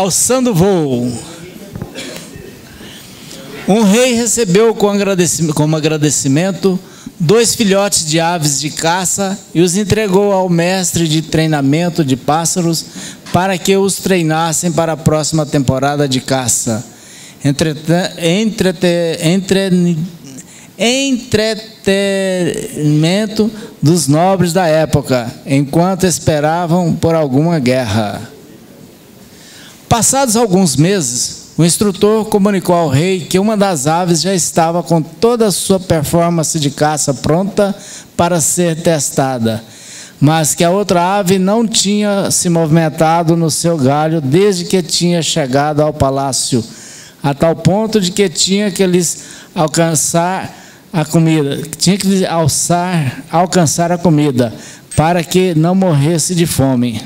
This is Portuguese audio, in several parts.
alçando voo. Um rei recebeu como agradecimento 2 filhotes de aves de caça e os entregou ao mestre de treinamento de pássaros para que os treinassem para a próxima temporada de caça. Entretenimento dos nobres da época, enquanto esperavam por alguma guerra. Passados alguns meses, o instrutor comunicou ao rei que uma das aves já estava com toda a sua performance de caça pronta para ser testada, mas que a outra ave não tinha se movimentado no seu galho desde que tinha chegado ao palácio, a tal ponto de que tinha que lhes alcançar a comida, alcançar a comida, para que não morresse de fome.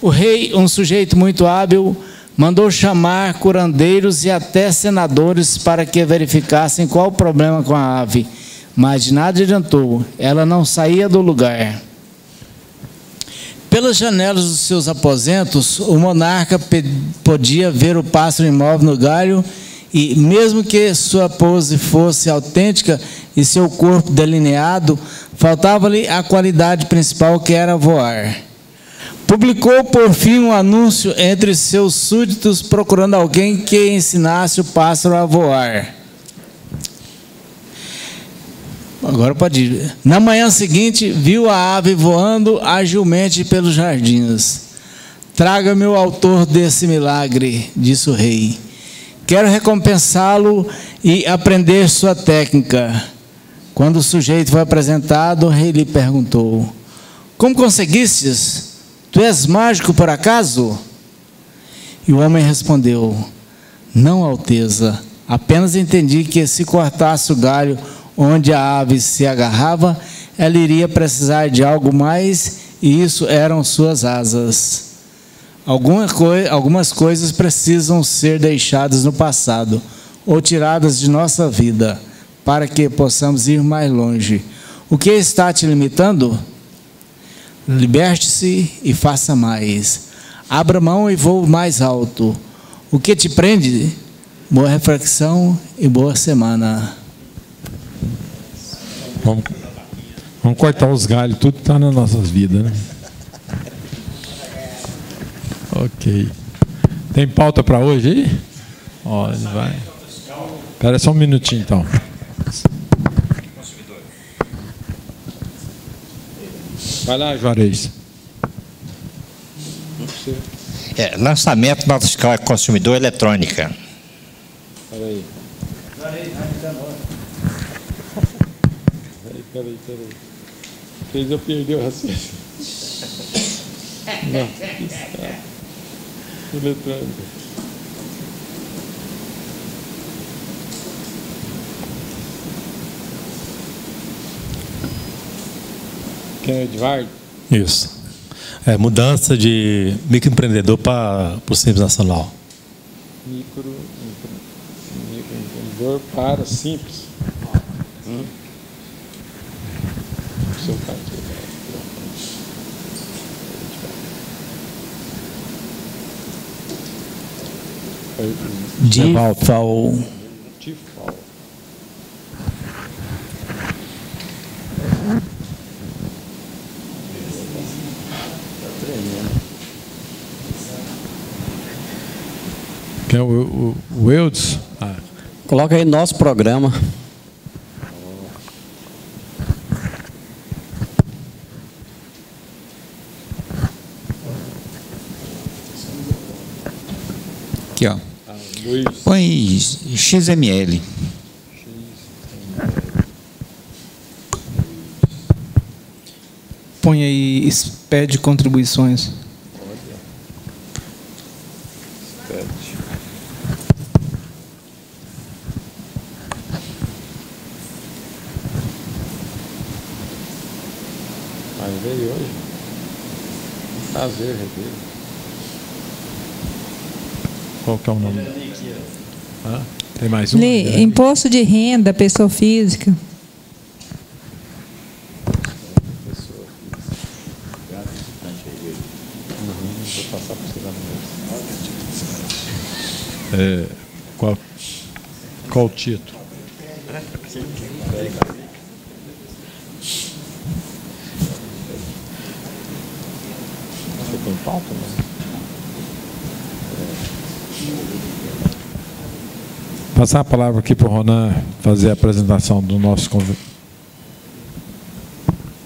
O rei, um sujeito muito hábil, mandou chamar curandeiros e até senadores para que verificassem qual o problema com a ave, mas de nada adiantou, ela não saía do lugar. Pelas janelas dos seus aposentos, o monarca podia ver o pássaro imóvel no galho e, mesmo que sua pose fosse autêntica e seu corpo delineado, faltava-lhe a qualidade principal, que era voar. Publicou, por fim, um anúncio entre seus súditos, procurando alguém que ensinasse o pássaro a voar. Agora pode ir. Na manhã seguinte, viu a ave voando agilmente pelos jardins. Traga-me o autor desse milagre, disse o rei. Quero recompensá-lo e aprender sua técnica. Quando o sujeito foi apresentado, o rei lhe perguntou: como conseguistes? Tu és mágico por acaso? E o homem respondeu: não, Alteza, apenas entendi que se cortasse o galho onde a ave se agarrava, ela iria precisar de algo mais, e isso eram suas asas. Algumas coisas precisam ser deixadas no passado, ou tiradas de nossa vida, para que possamos ir mais longe. O que está te limitando? Liberte-se e faça mais. Abra mão e voe mais alto. O que te prende? Boa reflexão e boa semana. Vamos cortar os galhos, tudo está nas nossas vidas, né? Ok. Tem pauta para hoje aí? Ó, ele vai. Espera só um minutinho, então. Vai lá, Juarez. Lançamento da escala consumidor eletrônica. Peraí. Peraí. Fez eu perder o raciocínio. Não. Eletrônica. Quem é Edvardo? Isso. Mudança de microempreendedor para o Simples Nacional. Microempreendedor para Simples. Seu partido. Difal. Quem é o Eudes? Coloca aí nosso programa. Aqui, ó. Põe XML. Põe aí SPED contribuições. Mas veio hoje. Prazer, Ribeiro. Qual que é o nome? Tem mais um? Imposto de renda, pessoa física. Vou passar para você lá no Qual o título? Você tem pauta, né? Passar a palavra aqui para o Ronan fazer a apresentação do nosso convite.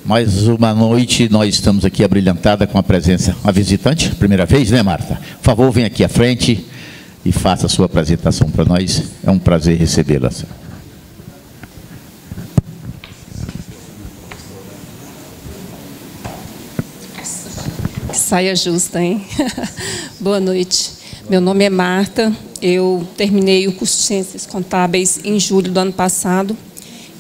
Mais uma noite, nós estamos aqui abrilhantada com a presença, uma visitante, primeira vez, né, Marta? Por favor, venha aqui à frente e faça a sua apresentação para nós. É um prazer recebê-la. Saia justa, hein? Boa noite. Meu nome é Marta. Eu terminei o curso de Ciências Contábeis em julho do ano passado.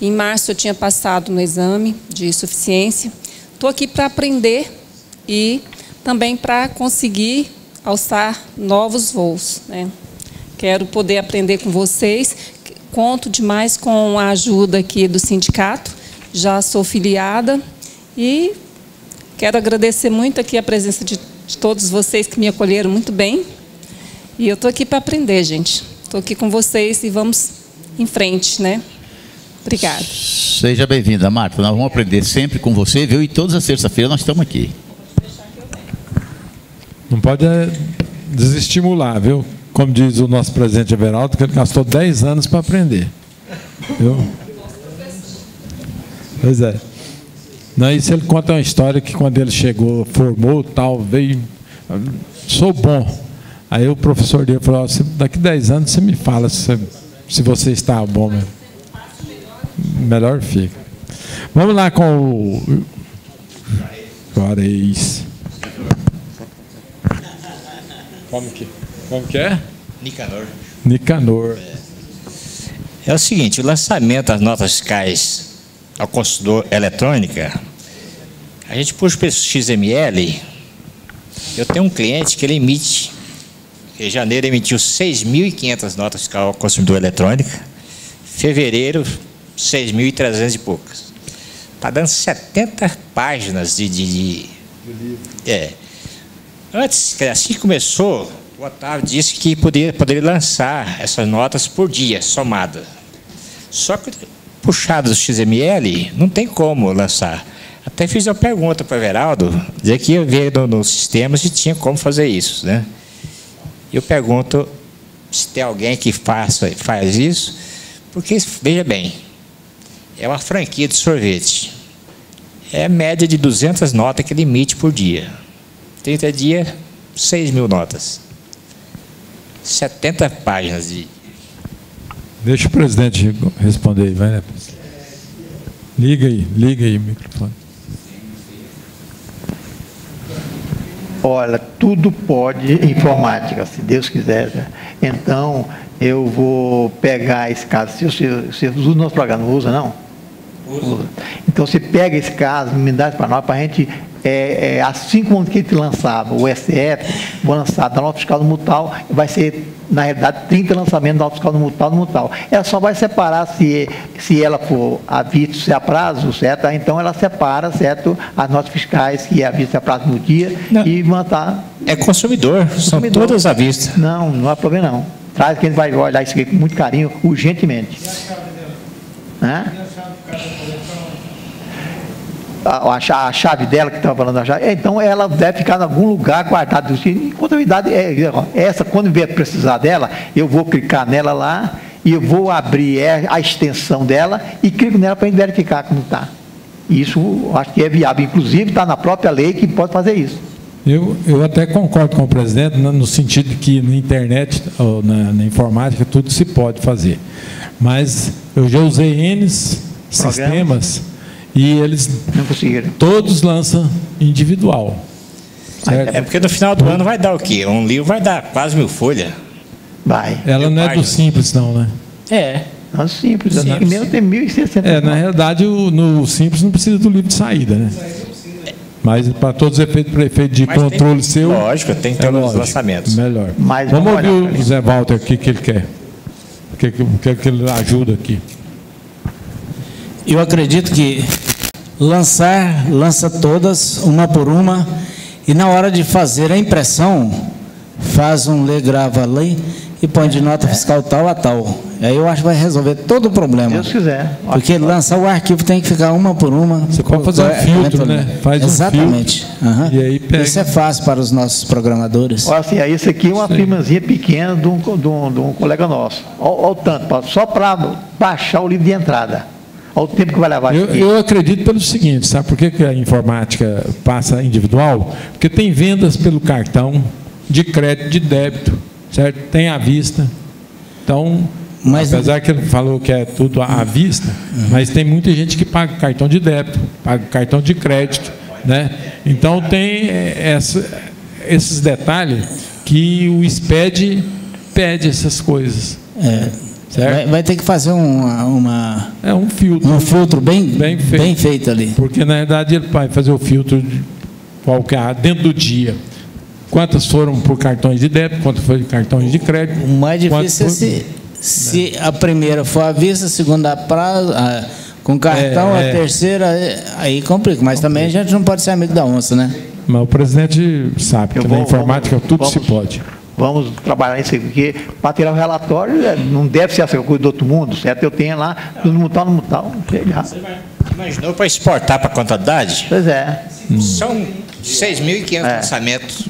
Em março eu tinha passado no exame de suficiência. Estou aqui para aprender e também para conseguir alçar novos voos, né? Quero poder aprender com vocês. Conto demais com a ajuda aqui do sindicato. Já sou filiada e quero agradecer muito aqui a presença de todos vocês que me acolheram muito bem. E eu estou aqui para aprender, gente. Estou aqui com vocês e vamos em frente, né? Obrigada. Seja bem-vinda, Marta. Nós vamos aprender sempre com você, viu? E todas as terças-feiras nós estamos aqui. Não pode desestimular, viu? Como diz o nosso presidente Everaldo, que ele gastou 10 anos para aprender. Viu? Pois é. Não, isso ele conta uma história que quando ele chegou, formou, tal, veio, sou bom. Aí o professor dele falou, daqui 10 anos você me fala se você está bom mesmo. Melhor fica. Vamos lá com o Juarez. Como que é? Nicanor. É o seguinte, o lançamento das notas fiscais ao consumidor eletrônica, a gente puxa para o XML. Eu tenho um cliente que ele emite, em janeiro emitiu 6.500 notas fiscais ao consumidor eletrônica, fevereiro 6.300 e poucas. Está dando 70 páginas de Antes, assim que começou, o Otávio disse que poderia lançar essas notas por dia, somada. Só que, puxado do XML, não tem como lançar. Até fiz uma pergunta para o Everaldo, dizer que ia ver no sistema se tinha como fazer isso, né? Eu pergunto se tem alguém que faz isso, porque, veja bem, é uma franquia de sorvete. É a média de 200 notas que ele emite por dia. 30 dias, 6.000 notas. 70 páginas de... Deixa o presidente responder aí, vai, né? Liga aí o microfone. Olha, tudo pode informática, se Deus quiser. Né? Então, eu vou pegar esse caso. Você usa o nosso programa, não usa, não? Usa. Então, você pega esse caso, me dá para nós, para a gente, assim como que a gente lançava o STF, vou lançar da nota fiscal do Mutal, vai ser, na realidade, 30 lançamentos da nota fiscal do Mutal. Ela só vai separar se ela for a visto, se a prazo, certo? Então, ela separa, certo, as notas fiscais que é a vista, a prazo no dia, não. E mandar... É consumidor, são todas à vista. Não há problema, não. Traz que a gente vai olhar isso aqui com muito carinho, urgentemente. A chave dela, que estava falando da chave, então ela deve ficar em algum lugar guardada. Em contabilidade, essa, quando vier precisar dela, eu vou clicar nela lá e eu vou abrir a extensão dela e clico nela para a gente verificar como está. Isso eu acho que é viável. Inclusive, está na própria lei que pode fazer isso. Eu até concordo com o presidente no sentido de que na internet, ou na informática, tudo se pode fazer. Mas eu já usei N sistemas e eles não conseguiram. Todos lançam individual. Certo? É porque no final do ano vai dar o quê? Um livro vai dar quase 1.000 folhas. Vai. Ela não é do Simples, não, né? É. Não, Simples. O primeiro tem 1.600. Na realidade, no Simples não precisa do livro de saída, né? Mas para todos os efeitos, para efeito de controle seu... Lógico, tem que ter os lançamentos. Melhor. Vamos ouvir o Zé Walter aqui, que ele quer. O que ele ajuda aqui. Eu acredito que lança todas, uma por uma, e na hora de fazer a impressão, faz um lê, grava, lê, e põe de nota fiscal tal a tal. Aí eu acho que vai resolver todo o problema. Se Deus quiser. Porque lançar o arquivo tem que ficar uma por uma. Você pode fazer um filtro, né? Faz exatamente. Um filtro, e aí pega. Isso é fácil para os nossos programadores. Olha assim, isso aqui é uma firmazinha pequena de um colega nosso. Olha o tanto, só para baixar o livro de entrada. Olha o tempo que vai levar. Eu acredito pelo seguinte, sabe por que a informática passa individual? Porque tem vendas pelo cartão de crédito, de débito, certo? Tem à vista. Então, apesar que ele falou que é tudo à vista, mas tem muita gente que paga cartão de débito, paga cartão de crédito, né? Então tem esses detalhes que o SPED pede essas coisas. Vai ter que fazer um filtro bem feito ali. Porque na verdade ele vai fazer o filtro de qualquer dentro do dia. Quantas foram por cartões de débito, quantas foram cartões de crédito. O mais difícil é se a primeira for à vista, a segunda a prazo, com cartão, a terceira, aí complica. Mas também a gente não pode ser amigo da onça, né? Mas o presidente sabe que na informática tudo se pode. Vamos trabalhar nisso aí, porque para tirar o relatório não deve ser essa coisa do outro mundo, certo? Eu tenho lá, no mutal, chega. Você imaginou para exportar para a contabilidade? Pois é. São 6.500 lançamentos.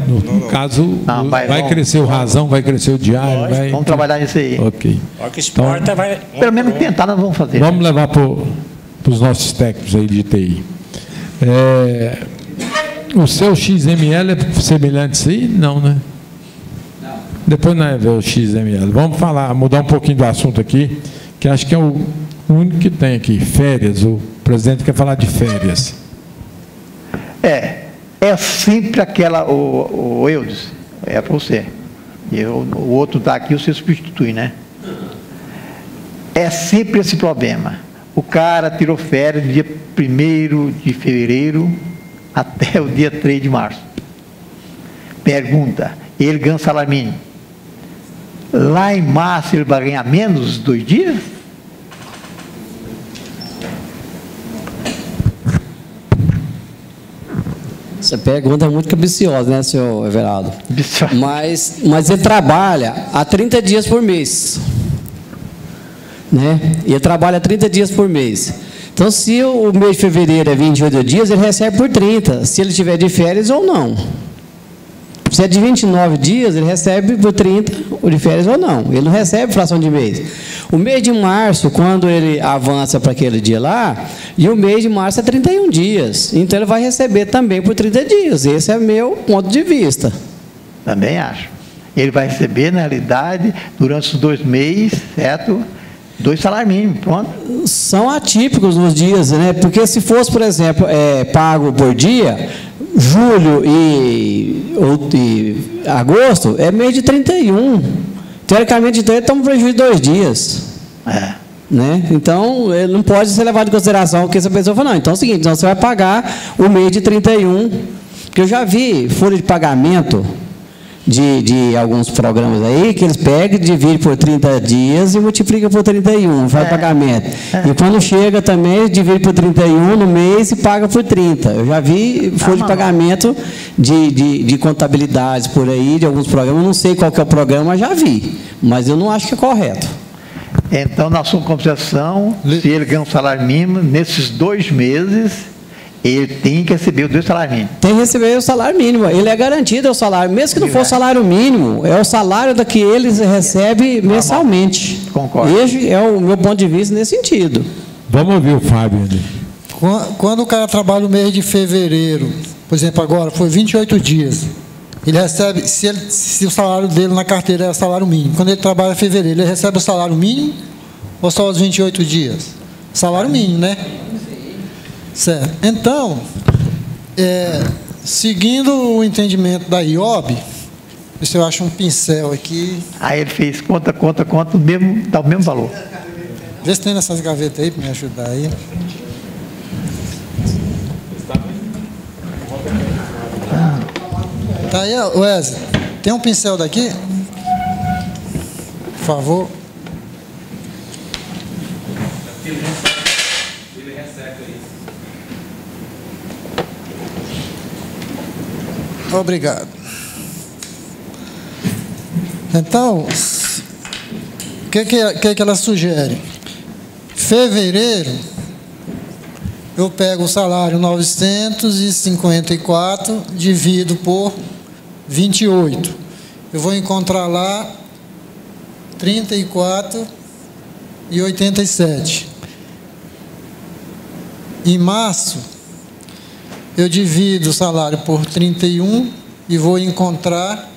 No caso, vai crescer o razão, vai crescer o diário. Vamos trabalhar nisso aí. Ok. Que exporta, pelo menos tentar nós vamos fazer. Vamos levar para os nossos técnicos aí de TI. O seu XML é semelhante a isso aí? Não, né? Não. Depois nós vemos o XML. Vamos mudar um pouquinho do assunto aqui, que acho que é o único que tem aqui, férias. O presidente quer falar de férias. É sempre aquela, o Eudes, é para você. O outro está aqui, você substitui, né? É sempre esse problema. O cara tirou férias no dia 1º de fevereiro até o dia 3 de março. Pergunta, ele ganha salário mínimo. Lá em março ele vai ganhar menos 2 dias? Essa pergunta é muito ambiciosa, né, senhor Everaldo? Mas ele trabalha a 30 dias por mês. Né? Ele trabalha 30 dias por mês. Então, se o mês de fevereiro é 28 dias, ele recebe por 30, se ele tiver de férias ou não. Se é de 29 dias, ele recebe por 30, ou de férias ou não. Ele não recebe fração de mês. O mês de março, quando ele avança para aquele dia lá, e o mês de março é 31 dias. Então, ele vai receber também por 30 dias. Esse é meu ponto de vista. Também acho. Ele vai receber, na realidade, durante os 2 meses, certo? 2 salários mínimos, pronto. São atípicos nos dias, né? Porque se fosse, por exemplo, pago por dia, julho e agosto é mês de 31. Teoricamente, então, ele toma um prejuízo de 2 dias. Né? Então, ele não pode ser levado em consideração o que essa pessoa fala. Não, então é o seguinte, então você vai pagar o mês de 31, porque eu já vi folha de pagamento de alguns programas aí, que eles pegam, dividem por 30 dias e multiplicam por 31, faz pagamento. E quando chega também, divide por 31 no mês e paga por 30. Eu já vi folha de pagamento de contabilidades por aí, de alguns programas, não sei qual que é o programa, mas já vi. Mas eu não acho que é correto. Então, na sua concepção, se ele ganha um salário mínimo, nesses 2 meses, ele tem que receber os 2 salários mínimos. Tem que receber o salário mínimo. Ele é garantido o salário, mesmo que não for o salário mínimo, é o salário da que ele recebe mensalmente. Concordo. Esse é o meu ponto de vista nesse sentido. Vamos ouvir o Fábio. Quando o cara trabalha o mês de fevereiro, por exemplo, agora foi 28 dias, ele recebe, se o salário dele na carteira é o salário mínimo, quando ele trabalha em fevereiro, ele recebe o salário mínimo ou só os 28 dias? Salário mínimo, né? Certo. Então, seguindo o entendimento da IOB, se eu acho um pincel aqui. Aí ele fez conta, dá o mesmo valor. Vê se tem nessas gavetas aí para me ajudar aí. Tá aí, Wesley. Tem um pincel daqui? Por favor. Obrigado. Então, o que ela sugere? Fevereiro, eu pego o salário 954, divido por 28. Eu vou encontrar lá 34,87. Em março, eu divido o salário por 31 e vou encontrar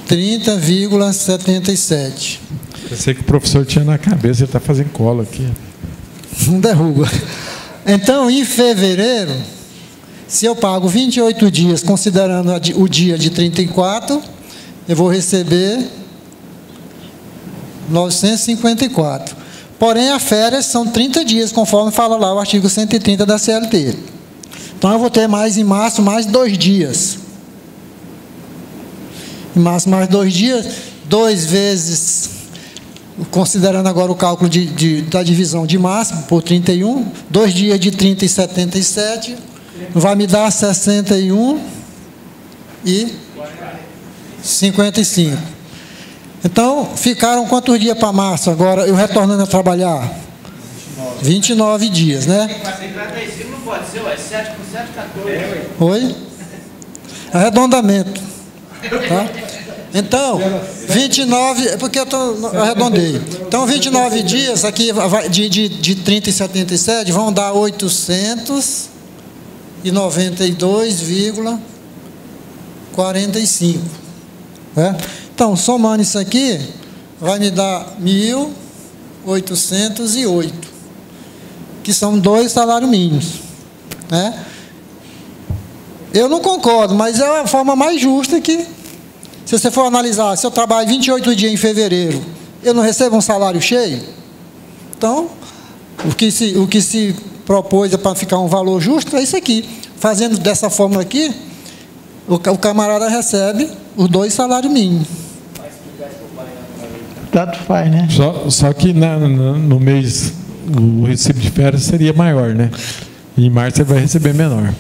30,77. Eu sei que o professor tinha na cabeça, ele está fazendo cola aqui. Não derruba. Então, em fevereiro, se eu pago 28 dias, considerando o dia de 34, eu vou receber 954. Porém, as férias são 30 dias, conforme fala lá o artigo 130 da CLT. Então, eu vou ter mais em março, mais 2 dias. Em março, mais 2 dias, 2 vezes, considerando agora o cálculo da divisão de março por 31, 2 dias de 30 e 77, vai me dar 61 e 55. Então, ficaram quantos dias para março agora, eu retornando a trabalhar? 29 dias, né? Não pode ser, 7 com 7, 14. Oi? Arredondamento. Tá? Então, 29, porque eu arredondei. Então, 29 dias aqui de 30 e 77 vão dar 892,45. Né? Então, somando isso aqui, vai me dar 1.808, que são 2 salários mínimos. Né? Eu não concordo, mas é a forma mais justa que, se você for analisar, se eu trabalho 28 dias em fevereiro, eu não recebo um salário cheio? Então, o que se propôs para ficar um valor justo é isso aqui. Fazendo dessa forma aqui, o camarada recebe os 2 salários mínimos. Tanto faz, né? Só que no mês, o recibo de férias seria maior, né? E em março você vai receber menor.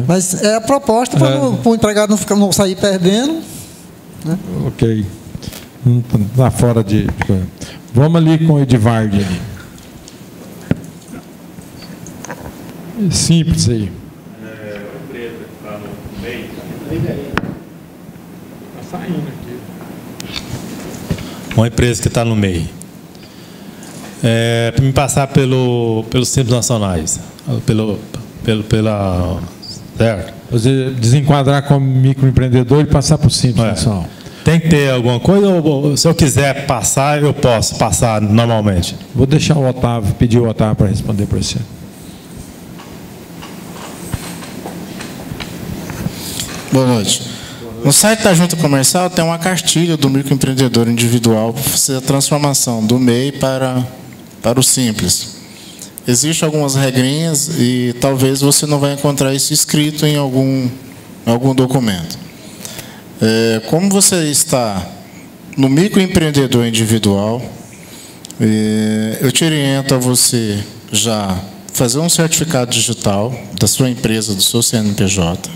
Mas é a proposta para o empregado não sair perdendo. Né? Ok. Não está fora de... Vamos ali com o Edvard ali. Simples aí. Uma empresa que está no meio. Está saindo aqui. Uma empresa que está no MEI. Para me passar pelos Simples Nacionais. Certo? Você desenquadrar como microempreendedor e passar para o Simples Nacional. Tem que ter alguma coisa ou se eu quiser passar, eu posso passar normalmente? Vou deixar o Otávio, pedir o Otávio para responder para você. Boa noite. No site da Junta Comercial tem uma cartilha do microempreendedor individual para fazer a transformação do MEI para o Simples. Existem algumas regrinhas e talvez você não vai encontrar isso escrito em algum documento. Como você está no microempreendedor individual, eu te oriento a você já fazer um certificado digital da sua empresa, do seu CNPJ,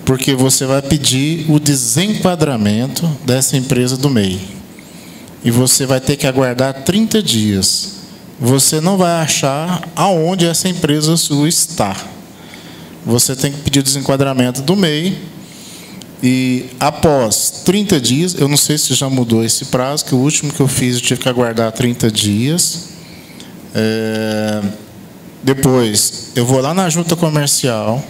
porque você vai pedir o desenquadramento dessa empresa do MEI. E você vai ter que aguardar 30 dias. Você não vai achar aonde essa empresa sua está. Você tem que pedir o desenquadramento do MEI. E após 30 dias, eu não sei se já mudou esse prazo, que o último que eu fiz eu tive que aguardar 30 dias. Depois, eu vou lá na Junta Comercial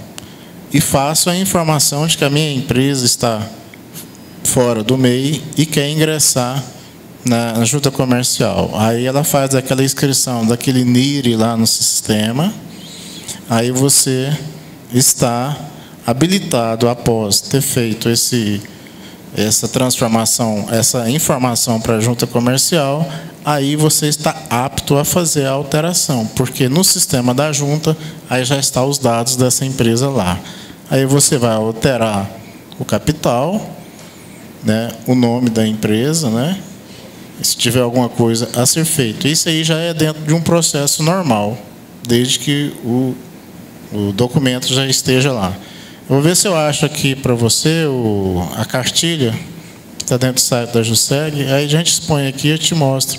e faço a informação de que a minha empresa está fora do MEI e quer ingressar na Junta Comercial. Aí ela faz aquela inscrição daquele NIR lá no sistema. Aí você está habilitado, após ter feito essa transformação, essa informação para a Junta Comercial, aí você está apto a fazer a alteração, porque no sistema da Junta, aí já estão os dados dessa empresa lá. Aí você vai alterar o capital, né, o nome da empresa, né, se tiver alguma coisa a ser feito. Isso aí já é dentro de um processo normal, desde que o documento já esteja lá. Eu vou ver se eu acho aqui para você a cartilha que está dentro do site da JUSEG. Aí a gente expõe aqui e eu te mostro.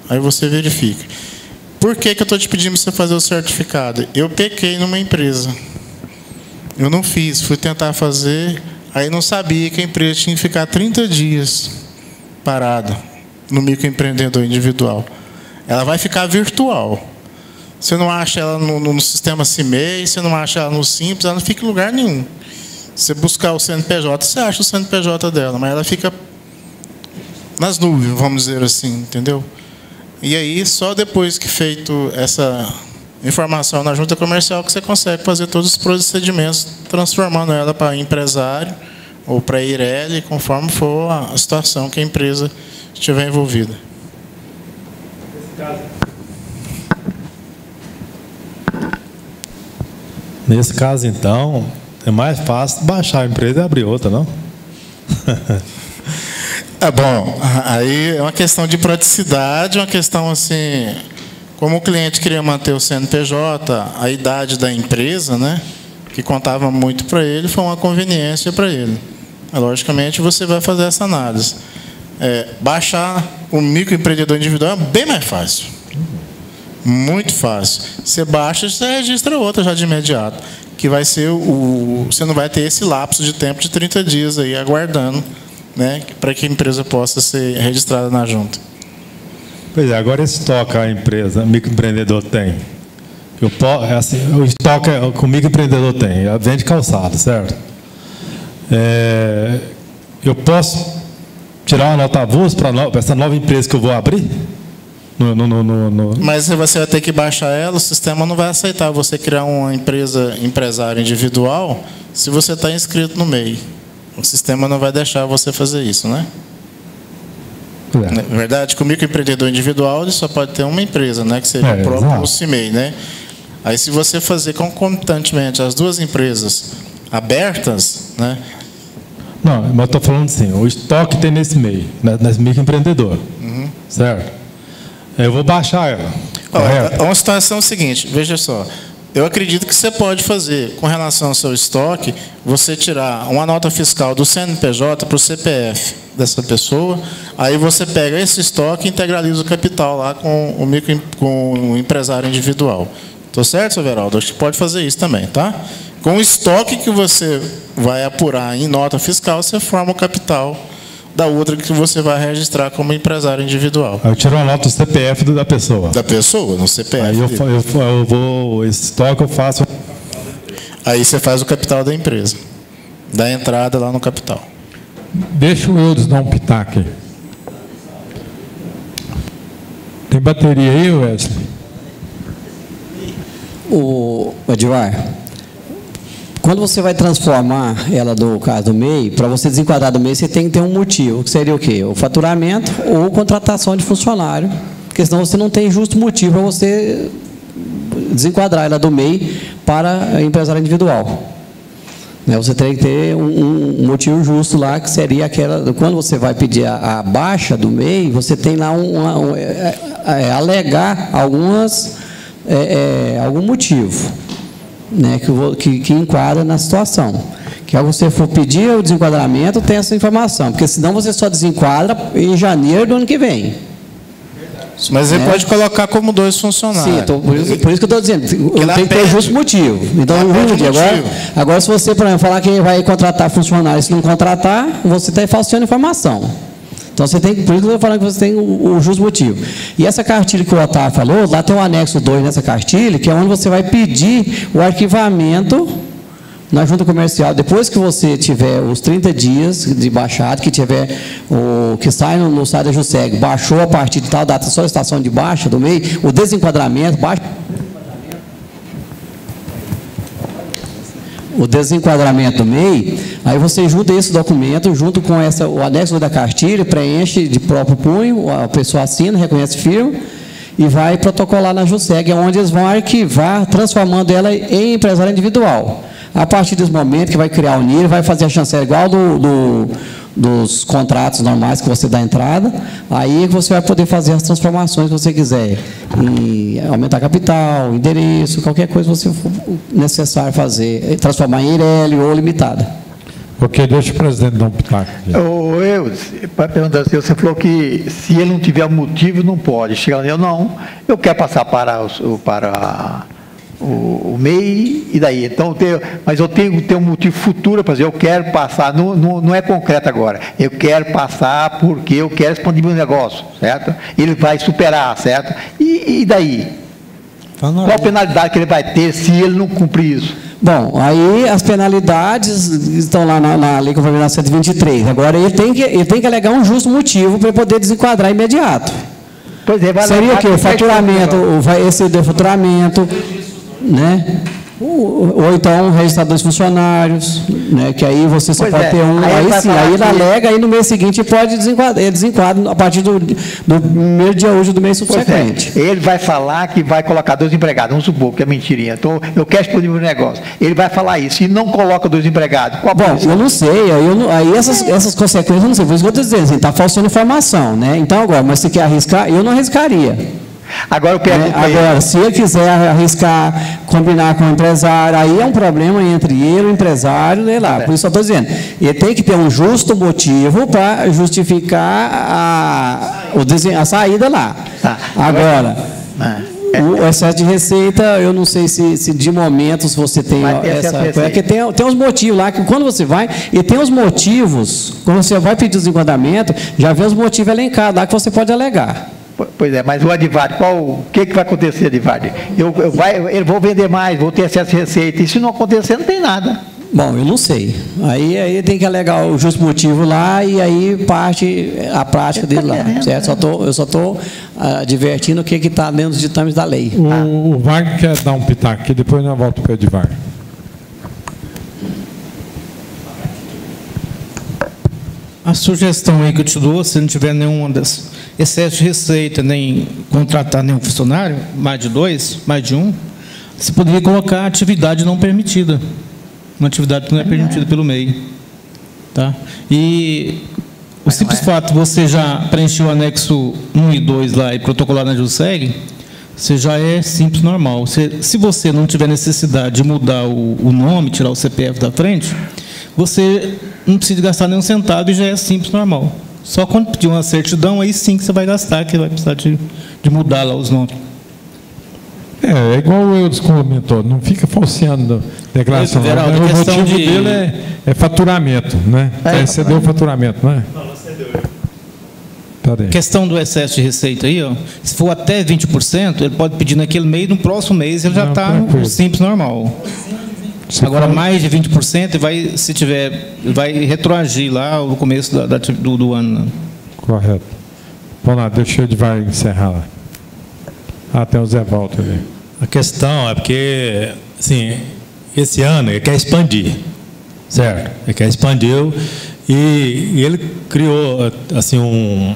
Aí você verifica. Por que eu estou te pedindo para você fazer o certificado? Eu pequei numa empresa. Eu não fiz, fui tentar fazer, aí não sabia que a empresa tinha que ficar 30 dias parada no microempreendedor individual. Ela vai ficar virtual. Você não acha ela no sistema CIMEI, você não acha ela no Simples, ela não fica em lugar nenhum. Se você buscar o CNPJ, você acha o CNPJ dela, mas ela fica nas nuvens, vamos dizer assim, entendeu? E aí, só depois que feito essa informação na junta comercial que você consegue fazer todos os procedimentos, transformando ela para empresário ou para IRELI, conforme for a situação que a empresa estiver envolvida. Nesse caso, então, é mais fácil baixar a empresa e abrir outra, não? É bom, aí é uma questão de praticidade, uma questão assim, como o cliente queria manter o CNPJ, a idade da empresa, né, que contava muito para ele, foi uma conveniência para ele. Logicamente, você vai fazer essa análise. Baixar o microempreendedor individual é bem mais fácil. Muito fácil. Você baixa, você registra outra já de imediato, que vai ser você não vai ter esse lapso de tempo de 30 dias aí aguardando, né, para que a empresa possa ser registrada na junta. Pois é, agora esse estoque a empresa, o microempreendedor tem. O estoque que o microempreendedor tem, vende calçado, certo? Eu posso tirar uma nota avulsa para essa nova empresa que eu vou abrir? Mas você vai ter que baixar ela, o sistema não vai aceitar você criar uma empresário individual se você está inscrito no MEI. O sistema não vai deixar você fazer isso, né? Na verdade, com o microempreendedor individual, ele só pode ter uma empresa, né? Que seria o próprio CIMEI, né? Aí, se você fazer concomitantemente as duas empresas abertas, né? Não, mas eu estou falando assim, o estoque tem nesse MEI, nesse microempreendedor, certo? Eu vou baixar ela. Uma situação seguinte, veja só. Eu acredito que você pode fazer, com relação ao seu estoque, você tirar uma nota fiscal do CNPJ para o CPF dessa pessoa, aí você pega esse estoque e integraliza o capital lá com o empresário individual. Estou certo, seu Veraldo? Acho que pode fazer isso também, tá? Com o estoque que você vai apurar em nota fiscal, você forma o capital da outra que você vai registrar como empresário individual. Eu tiro uma nota do CPF da pessoa. Da pessoa, no CPF. Aí eu vou, esse estoque eu faço. Aí você faz o capital da empresa. Dá entrada lá no capital. Deixa o Eudes dar um pitaco aí. Tem bateria aí, Wesley? O Edivar, quando você vai transformar ela do caso do MEI, para você desenquadrar do MEI, você tem que ter um motivo, que seria o quê? O faturamento ou contratação de funcionário, porque senão você não tem justo motivo para você desenquadrar ela do MEI para empresário individual. Você tem que ter um motivo justo lá, que seria aquela, quando você vai pedir a baixa do MEI, você tem lá alegar algum motivo, né, que enquadra na situação. Que ao você for pedir o desenquadramento, tem essa informação, porque senão você só desenquadra em janeiro do ano que vem. Mas ele pode colocar como 2 funcionários. Sim, por isso que eu estou dizendo, tem que ter justo motivo. Então, agora, se você, por exemplo, falar que vai contratar funcionário, se não contratar, você está falseando informação. Então, você tem, por isso que eu estou falando que você tem o justo motivo. E essa cartilha que o Otávio falou, lá tem um anexo 2 nessa cartilha, que é onde você vai pedir o arquivamento na junta comercial. Depois que você tiver os 30 dias de baixado, que tiver que sai no site da JUSEG, baixou a partir de tal data a solicitação de baixa do MEI, o desenquadramento, o desenquadramento do MEI, aí você junta esse documento, junto com o anexo da cartilha, preenche de próprio punho, a pessoa assina, reconhece firma, e vai protocolar na JUSEG, onde eles vão arquivar, transformando ela em empresário individual. A partir desse momento que vai criar o NIR, vai fazer a chancela igual dos contratos normais que você dá entrada, aí você vai poder fazer as transformações que você quiser, em aumentar capital, endereço, qualquer coisa que você for necessário fazer, transformar em IRL ou limitada. Ok, deixa o presidente dar um pitaco. Para perguntar assim, você falou que se ele não tiver motivo, não pode. Chega lá, eu quero passar para o MEI, e daí? Então, mas eu tenho que ter um motivo futuro para dizer, eu quero passar, não é concreto agora, eu quero passar porque eu quero expandir meu negócio, certo? Ele vai superar, certo? E daí? Qual a penalidade que ele vai ter se ele não cumprir isso? Bom, aí as penalidades estão lá na Lei Complementar 123. Agora, ele tem que alegar um justo motivo para poder desenquadrar imediato. Pois é, vai seria o quê? O faturamento, vai exceder o faturamento, né? Ou então registrar 2 funcionários, né? Que aí você só pode ter um. Aí ele alega, aí no mês seguinte pode desenquadrar a partir do primeiro dia útil do mês subsequente. Ele vai falar que vai colocar 2 empregados, vamos supor que é mentirinha. Então, eu quero expandir meu negócio. Ele vai falar isso e não coloca 2 empregados. Bom, eu não sei, aí essas consequências eu não sei, por isso que eu estou dizendo, assim, está falsando informação, né? Então agora, mas se quer arriscar, eu não arriscaria. Agora eu pergunto Agora, se ele quiser arriscar, combinar com o empresário, aí é um problema entre ele e o empresário, sei lá. Por isso eu estou dizendo, ele tem que ter um justo motivo para justificar a saída lá. Agora, o excesso de receita, eu não sei se de momento se você tem essa. Porque tem uns motivos lá, que quando você vai, e tem os motivos, quando você vai pedir o desenquadramento, já vê os motivos elencados lá que você pode alegar. Pois é, mas o Adivard, o que vai acontecer, Adivard? Eu vou vender mais, vou ter acesso a receita, e se não acontecer, não tem nada. Bom, eu não sei. Aí tem que alegar o justo motivo lá, e aí parte a prática dele lá, certo? Eu só estou advertindo o que está dentro dos ditames da lei. O Wagner quer dar um pitaco aqui, depois nós voltamos para o Edivard. A sugestão aí que eu te dou, se não tiver nenhum excesso de receita, nem contratar nenhum funcionário, mais de 2, mais de 1, você poderia colocar atividade não permitida. Uma atividade que não é permitida pelo MEI. Tá? E o simples fato de você já preencher o anexo 1 e 2 lá e protocolar na JUSEG, você já é simples, normal. Se você não tiver necessidade de mudar o nome, tirar o CPF da frente, você não precisa gastar nenhum centavo e já é simples, normal. Só quando pedir uma certidão, aí sim que você vai gastar, que vai precisar de mudar lá os nomes. É igual o Eudes comentou, não fica falseando declaração. O motivo dele é faturamento, né? Excedeu o faturamento, não é? Não excedeu. Questão do excesso de receita aí, ó, se for até 20%, ele pode pedir naquele mês, no próximo mês ele já está no simples, normal. Agora, mais de 20%, vai retroagir lá no começo do ano. Né? Correto. Vamos lá, deixa ele vai encerrar lá. Tem o Zé Walter ali. A questão é porque, assim, esse ano ele quer expandir, certo? Ele quer expandir e ele criou, assim,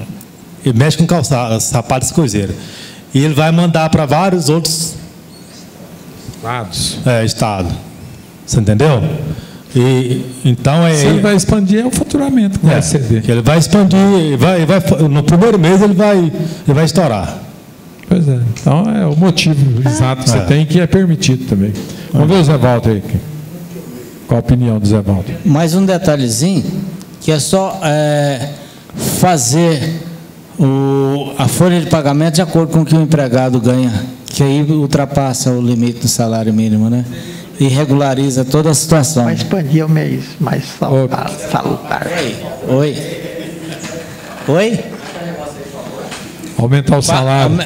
ele mexe com calçados, sapatos e coiseiras. E ele vai mandar para vários outros estados. Você entendeu? Então se ele vai expandir, é o faturamento que vai exceder. Ele vai expandir, no primeiro mês ele vai estourar. Pois é. Então é o motivo exato que você tem, que é permitido também. Vamos ver o Zé Walter aí. Qual a opinião do Zé Walter? Mais um detalhezinho, que é só fazer a folha de pagamento de acordo com o que o empregado ganha, que aí ultrapassa o limite do salário mínimo, né? E regulariza toda a situação. Vai expandir o mês mais salutar. Oi? Aumentar o salário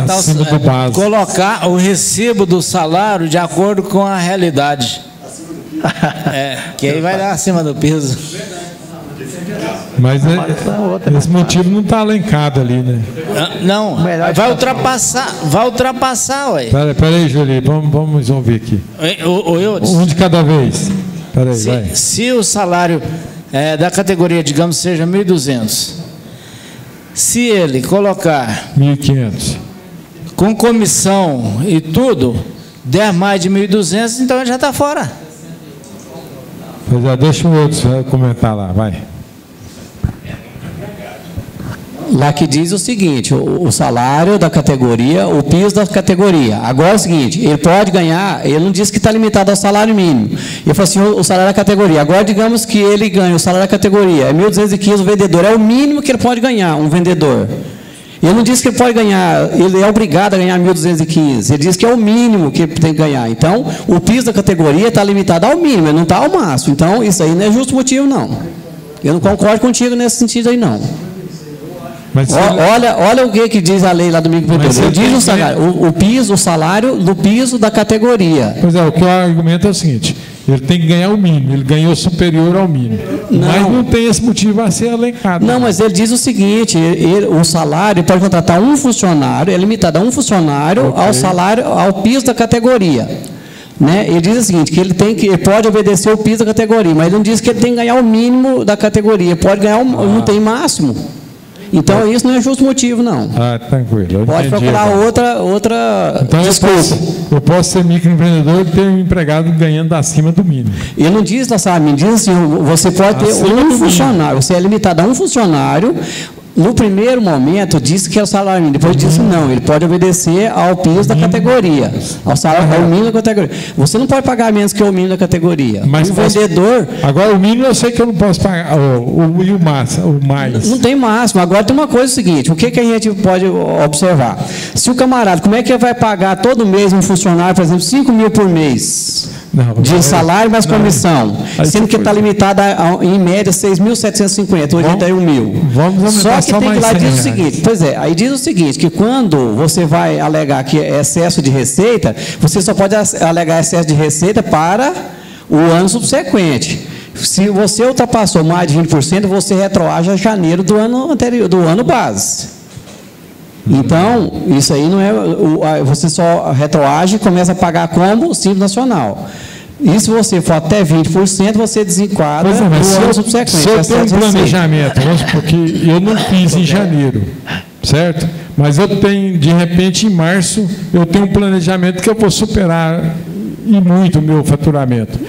acima do base. Colocar o recibo do salário de acordo com a realidade. Que aí vai dar acima do piso. Mas esse motivo não está alencado ali, né? Não, vai ultrapassar, ué. Peraí, Julie, vamos ouvir aqui. Um de cada vez. Peraí, se o salário da categoria, digamos, seja 1.200, se ele colocar 1.500 com comissão e tudo, der mais de 1.200, então ele já está fora. Pois deixa o outro comentar lá, vai. lá que diz o seguinte, o salário da categoria, o piso da categoria. Agora é o seguinte, ele pode ganhar, ele não diz que está limitado ao salário mínimo. Ele falou assim, o salário da categoria. Agora, digamos que ele ganha o salário da categoria, é 1.215 o vendedor, é o mínimo que ele pode ganhar, um vendedor. Ele não diz que ele pode ganhar, ele é obrigado a ganhar 1.215, ele diz que é o mínimo que ele tem que ganhar. Então, o piso da categoria está limitado ao mínimo, ele não está ao máximo. Então, isso aí não é justo motivo, não. Eu não concordo contigo nesse sentido aí, não. Mas olha o que diz a lei lá do microempreendedor. Ele diz o salário, o piso, o salário do piso da categoria. Pois é, o que eu argumento é o seguinte, ele tem que ganhar o mínimo, ele ganhou superior ao mínimo. Mas não tem esse motivo a ser elencado. Não, mas ele diz o seguinte, o salário pode contratar um funcionário, é limitado a um funcionário ao salário, ao piso da categoria. Né? Ele diz o seguinte, que ele pode obedecer o piso da categoria, mas ele não diz que ele tem que ganhar o mínimo da categoria, pode ganhar, não tem máximo. Então, isso não é justo motivo, não. Tranquilo. Pode procurar outra então, eu posso ser microempreendedor e ter um empregado ganhando acima do mínimo. Ele não diz lá, sabe, diz assim, você pode ter um funcionário, você é limitado a um funcionário. No primeiro momento, disse que é o salário mínimo. Depois disse não, ele pode obedecer ao piso da categoria, ao salário ao mínimo da categoria. Você não pode pagar menos que o mínimo da categoria. Mas o vendedor... Agora, o mínimo eu sei que eu não posso pagar, e o mais. Não tem máximo. Agora, tem uma coisa seguinte, o que a gente pode observar? Se o camarada, como é que ele vai pagar todo mês um funcionário, por exemplo, 5 mil por mês? De salário mais comissão, sendo que está limitada em média 6.750, 81 mil. Só que tem que lá diz o seguinte, pois é, aí diz o seguinte, que quando você vai alegar que é excesso de receita, você só pode alegar excesso de receita para o ano subsequente. Se você ultrapassou mais de 20%, você retroage a janeiro do ano anterior, do ano base. Então, isso aí não é... Você só retroage e começa a pagar como Simples Nacional. E se você for até 20%, você desenquadra no ano subsequente. Se eu tenho um planejamento, porque eu não fiz em janeiro, certo? Mas eu tenho, de repente, em março, eu tenho um planejamento que eu vou superar e muito o meu faturamento.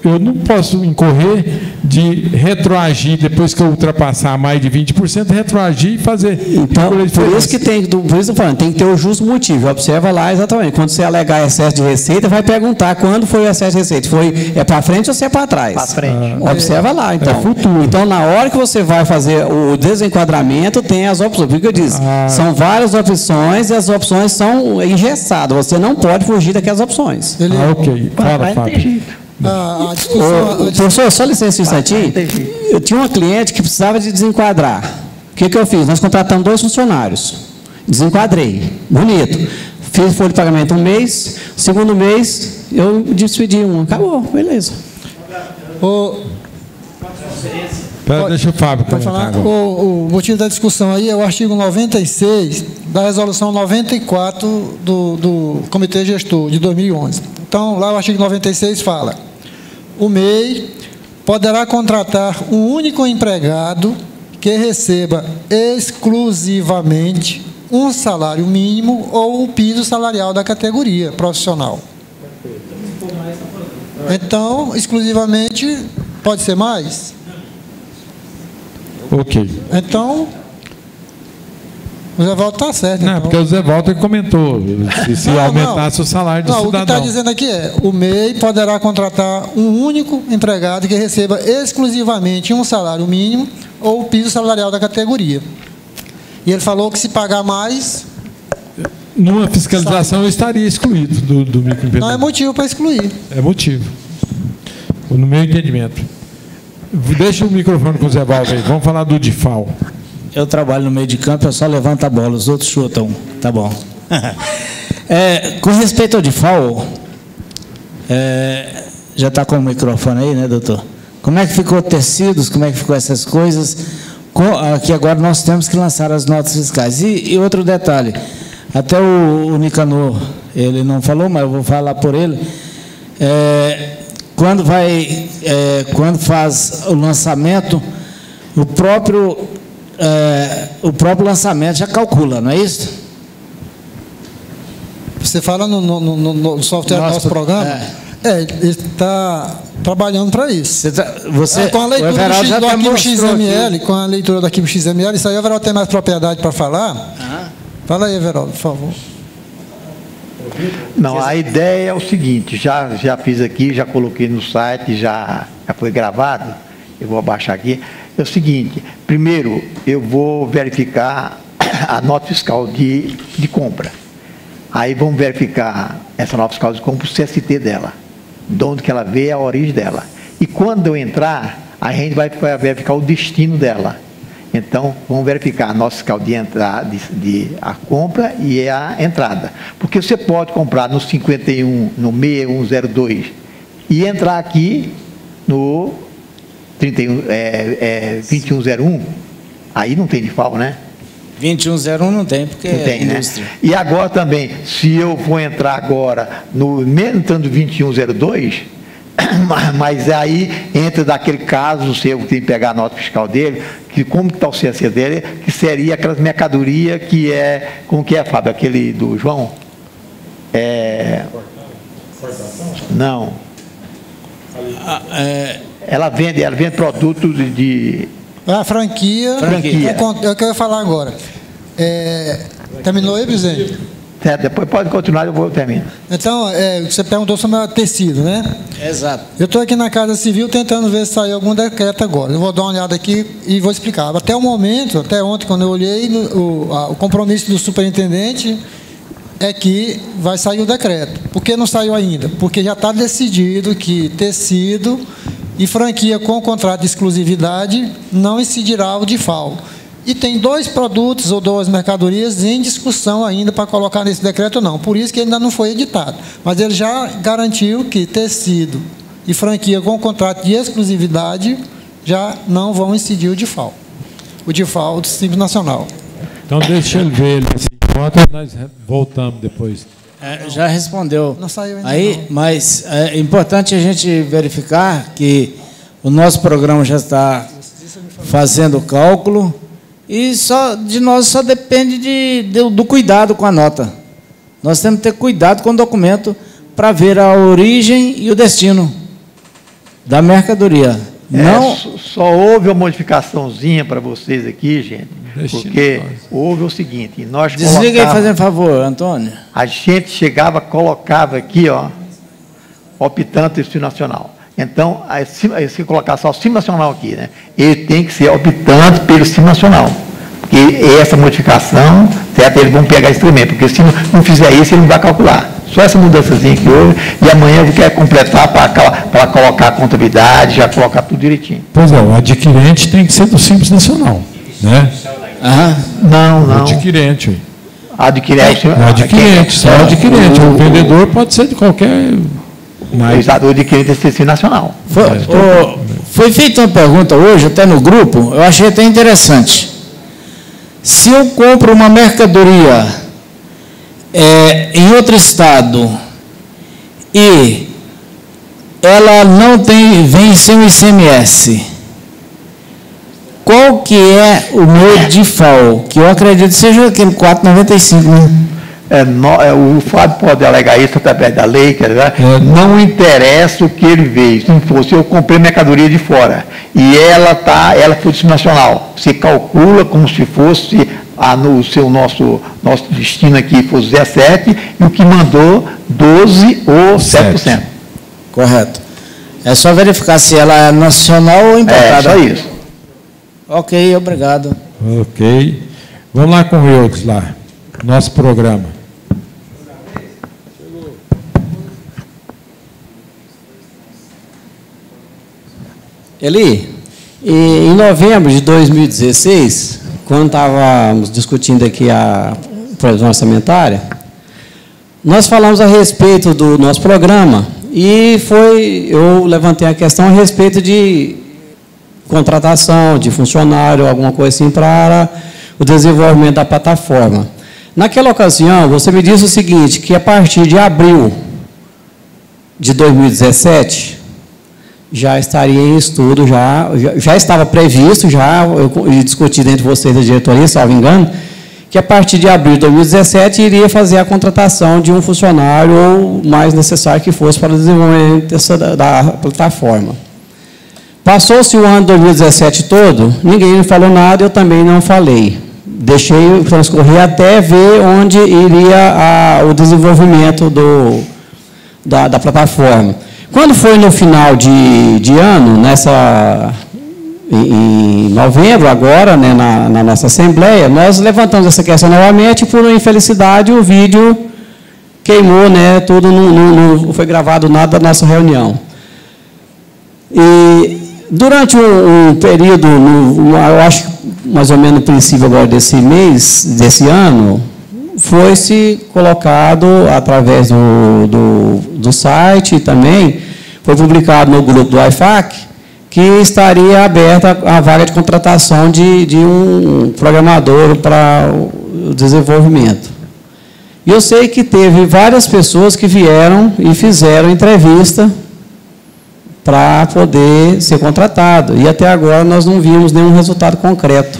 Eu não posso incorrer de retroagir, depois que eu ultrapassar mais de 20%, retroagir e fazer. Então, por isso que tem, por isso eu estou falando, tem que ter o justo motivo. Observa lá exatamente. Quando você alegar excesso de receita, vai perguntar quando foi o excesso de receita. É para frente ou se é para trás? Para frente. Observa lá, então. Futuro. Então, na hora que você vai fazer o desenquadramento, tem as opções. Por que eu disse? São várias opções e as opções são engessadas. Você não pode fugir daquelas opções. Ok. Fala, Fábio. Professor, só licença um instantinho. Eu tinha uma cliente que precisava de desenquadrar. O que eu fiz? Nós contratamos 2 funcionários. Desenquadrei. Bonito. Fiz folha de pagamento um mês. Segundo mês, eu despedi um. Acabou. Beleza. Deixa o Fábio comentar. O motivo da discussão aí é o artigo 96 da resolução 94 do Comitê Gestor de 2011. Então, lá o artigo 96 fala: o MEI poderá contratar um único empregado que receba exclusivamente um salário mínimo ou o piso salarial da categoria profissional. Então, exclusivamente, pode ser mais? Ok. Então, o Zé Walter está certo. Não, então. Porque o Zé Walter comentou, se aumentasse o salário do cidadão. O que está dizendo aqui é, o MEI poderá contratar um único empregado que receba exclusivamente um salário mínimo ou o piso salarial da categoria. E ele falou que se pagar mais... Numa fiscalização eu estaria excluído do microempreendedor. Não é motivo para excluir. É motivo. No meu entendimento. Deixa o microfone com o Zé Walter aí. Vamos falar do DIFAL. Eu trabalho no meio de campo, eu só levanto a bola, os outros chutam. Tá bom. Com respeito ao DIFAL, já está com o microfone aí, né, doutor? Como é que ficou tecidos, como é que ficou essas coisas? Que agora nós temos que lançar as notas fiscais. E outro detalhe, até o Nicanor, ele não falou, mas eu vou falar por ele. Quando faz o lançamento, o próprio lançamento já calcula, não é isso? Você fala no software do nosso programa? Ele está trabalhando para isso. Você, com a leitura do já arquivo XML, com a leitura do arquivo XML, isso aí o Everaldo tem mais propriedade para falar. Fala aí, Everaldo, por favor. Não, a ideia é o seguinte, já fiz aqui, já coloquei no site, já foi gravado, eu vou abaixar aqui. É o seguinte, primeiro eu vou verificar a nota fiscal de compra. Aí vamos verificar essa nota fiscal de compra, o CST dela, de onde que ela veio, a origem dela. E quando eu entrar, a gente vai verificar o destino dela. Então, vamos verificar a nota fiscal de entrada, a compra e a entrada. Porque você pode comprar no 51, no 6102 e entrar aqui no 2101, aí não tem DIFAL, né? 2101 não tem, porque não tem, é indústria. Né? E agora também, se eu vou entrar agora, mesmo entrando 2102, mas aí entra daquele caso, você tem que pegar a nota fiscal dele, que como está o CSC dele, que seria aquelas mercadorias que é, como que é, Fábio, aquele do João? Não. Ela vende produtos de franquia. É o que eu ia falar agora. Terminou aí, presidente? Depois pode continuar, eu vou terminar. Então, você perguntou sobre o tecido, né? Exato. Eu estou aqui na Casa Civil tentando ver se saiu algum decreto agora. Eu vou dar uma olhada aqui e vou explicar. Até o momento, até ontem, quando eu olhei, o compromisso do superintendente é que vai sair o decreto. Por que não saiu ainda? Porque já está decidido que tecido e franquia com contrato de exclusividade não incidirá o DIFAL. E tem 2 produtos ou 2 mercadorias em discussão ainda para colocar nesse decreto, não. Por isso que ainda não foi editado. Mas ele já garantiu que tecido e franquia com contrato de exclusividade já não vão incidir o DIFAL. O DIFAL do Simples Nacional. Então, deixa ele ver ele assim, enquanto nós voltamos depois. Já respondeu. Não saiu ainda. Aí, mas é importante a gente verificar que o nosso programa já está fazendo o cálculo. E de nós só depende do cuidado com a nota. Nós temos que ter cuidado com o documento para ver a origem e o destino da mercadoria. Não... Só houve uma modificaçãozinha para vocês aqui, gente, porque houve o seguinte, nós Desliga aí, fazendo favor, Antônio. A gente chegava, colocava aqui, optante destino nacional. Então, se colocar só o Simples Nacional aqui, né? Ele tem que ser optante pelo Simples Nacional. Porque essa modificação, certo? Eles vão pegar esse tremendo, porque se não fizer isso, ele não vai calcular. Só essa mudançazinha que houve, e amanhã eu quero completar para colocar a contabilidade, já colocar tudo direitinho. Pois é, o adquirente tem que ser do Simples Nacional, né? Não. O adquirente. Adquirente. Só o adquirente. O vendedor pode ser de qualquer... O adquirente é Simples Nacional. Foi feita uma pergunta hoje, até no grupo, eu achei até interessante. Se eu compro uma mercadoria em outro estado e ela não vem sem o ICMS, qual que é o meu DIFAL? Que eu acredito que seja aquele 4,95, né? O Fábio pode alegar isso através da lei, não interessa o que ele veio. Se não fosse, eu comprei mercadoria de fora e ela foi do Nacional. Você calcula como se fosse nosso destino aqui fosse 17 e o que mandou 12 ou 7%. Correto. É só verificar se ela é nacional ou importada. Só isso. Ok, obrigado. Ok. Vamos lá com o Eudes lá. Nosso programa. Eli, em novembro de 2016, quando estávamos discutindo aqui a previsão orçamentária, nós falamos a respeito do nosso programa e eu levantei a questão a respeito de contratação de funcionário, alguma coisa assim, para o desenvolvimento da plataforma. Naquela ocasião, você me disse o seguinte, que a partir de abril de 2017, já estaria em estudo, já estava previsto, eu discuti entre vocês da diretoria, salvo engano, que a partir de abril de 2017 iria fazer a contratação de um funcionário ou mais necessário que fosse para o desenvolvimento da plataforma. Passou-se o ano de 2017 todo, ninguém me falou nada, eu também não falei. Deixei transcorrer até ver onde iria o desenvolvimento da plataforma. Quando foi no final de ano, em novembro, agora, né, na nossa Assembleia, nós levantamos essa questão novamente e, por infelicidade, o vídeo queimou, né, tudo, não foi gravado nada da nossa reunião. E durante um período, eu acho que mais ou menos no princípio agora desse ano, foi-se colocado através do site também, foi publicado no grupo do IFAC, que estaria aberta a vaga de contratação de um programador para o desenvolvimento. E eu sei que teve várias pessoas que vieram e fizeram entrevista para poder ser contratado. E até agora nós não vimos nenhum resultado concreto.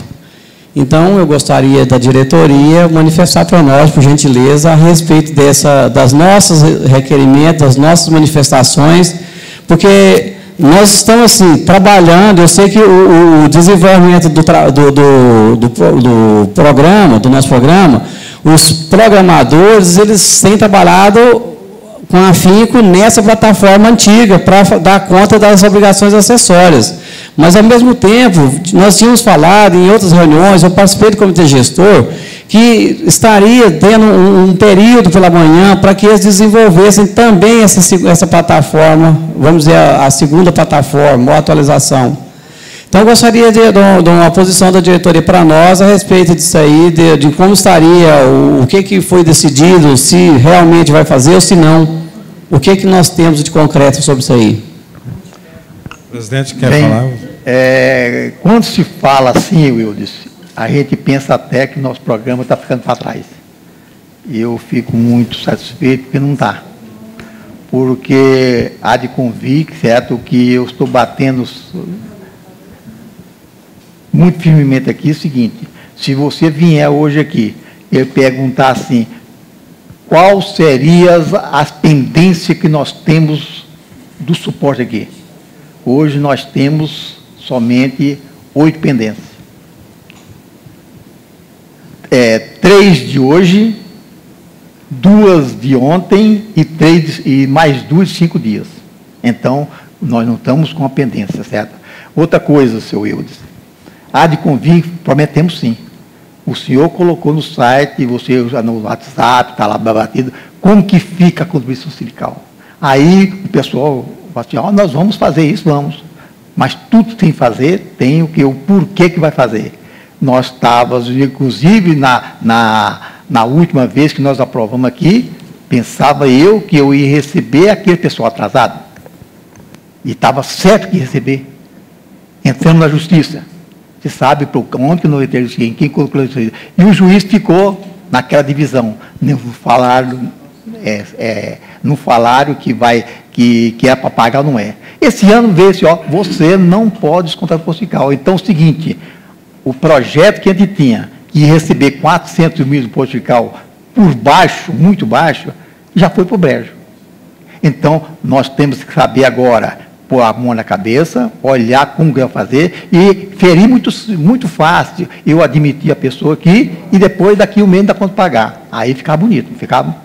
Então, eu gostaria da diretoria manifestar para nós, por gentileza, a respeito das nossos requerimentos, das nossas manifestações, porque nós estamos assim, trabalhando, eu sei que o desenvolvimento do programa, do nosso programa, os programadores, eles têm trabalhado com afinco nessa plataforma antiga, para dar conta das obrigações acessórias. Mas, ao mesmo tempo, nós tínhamos falado em outras reuniões, eu participei do comitê gestor, que estaria tendo um período pela manhã para que eles desenvolvessem também essa plataforma, vamos dizer, a segunda plataforma, ou atualização. Então, eu gostaria de uma posição da diretoria para nós a respeito disso aí, de como estaria, o que foi decidido, se realmente vai fazer ou se não. O que nós temos de concreto sobre isso aí? O presidente quer falar? Quando se fala assim, Wildes, a gente pensa até que nosso programa está ficando para trás. E eu fico muito satisfeito porque não está. Porque há de convir, certo, que eu estou batendo muito firmemente aqui, é o seguinte: se você vier hoje aqui e perguntar assim, quais seriam as pendências que nós temos do suporte aqui? Hoje nós temos somente 8 pendências. 3 de hoje, 2 de ontem e mais 2 de 5 dias. Então, nós não estamos com a pendência, certo? Outra coisa, seu Wildes, há de convir, prometemos sim. O senhor colocou no site, você usa no WhatsApp, está lá batido, como que fica a contribuição sindical. Aí o pessoal fala assim, nós vamos fazer isso, vamos. Mas tudo tem que fazer, tem o porquê que vai fazer. Nós estávamos, inclusive, na última vez que nós aprovamos aqui, pensava eu que eu ia receber aquele pessoal atrasado. E estava certo que ia receber. Entramos na justiça. Você sabe por onde que não ia ter quem colocou isso aí. E o juiz ficou naquela divisão. Não falaram que é para pagar, não é. Esse ano veio-se, você não pode descontar o imposto fiscal. Então, é o seguinte, o projeto que a gente tinha, que ia receber 400 mil do imposto fiscal por baixo, muito baixo, já foi para o brejo. Então, nós temos que saber agora, pôr a mão na cabeça, olhar como que vai fazer e ferir muito fácil. Eu admitir a pessoa aqui e depois daqui um mês dá quanto pagar. Aí ficava bonito, não ficava?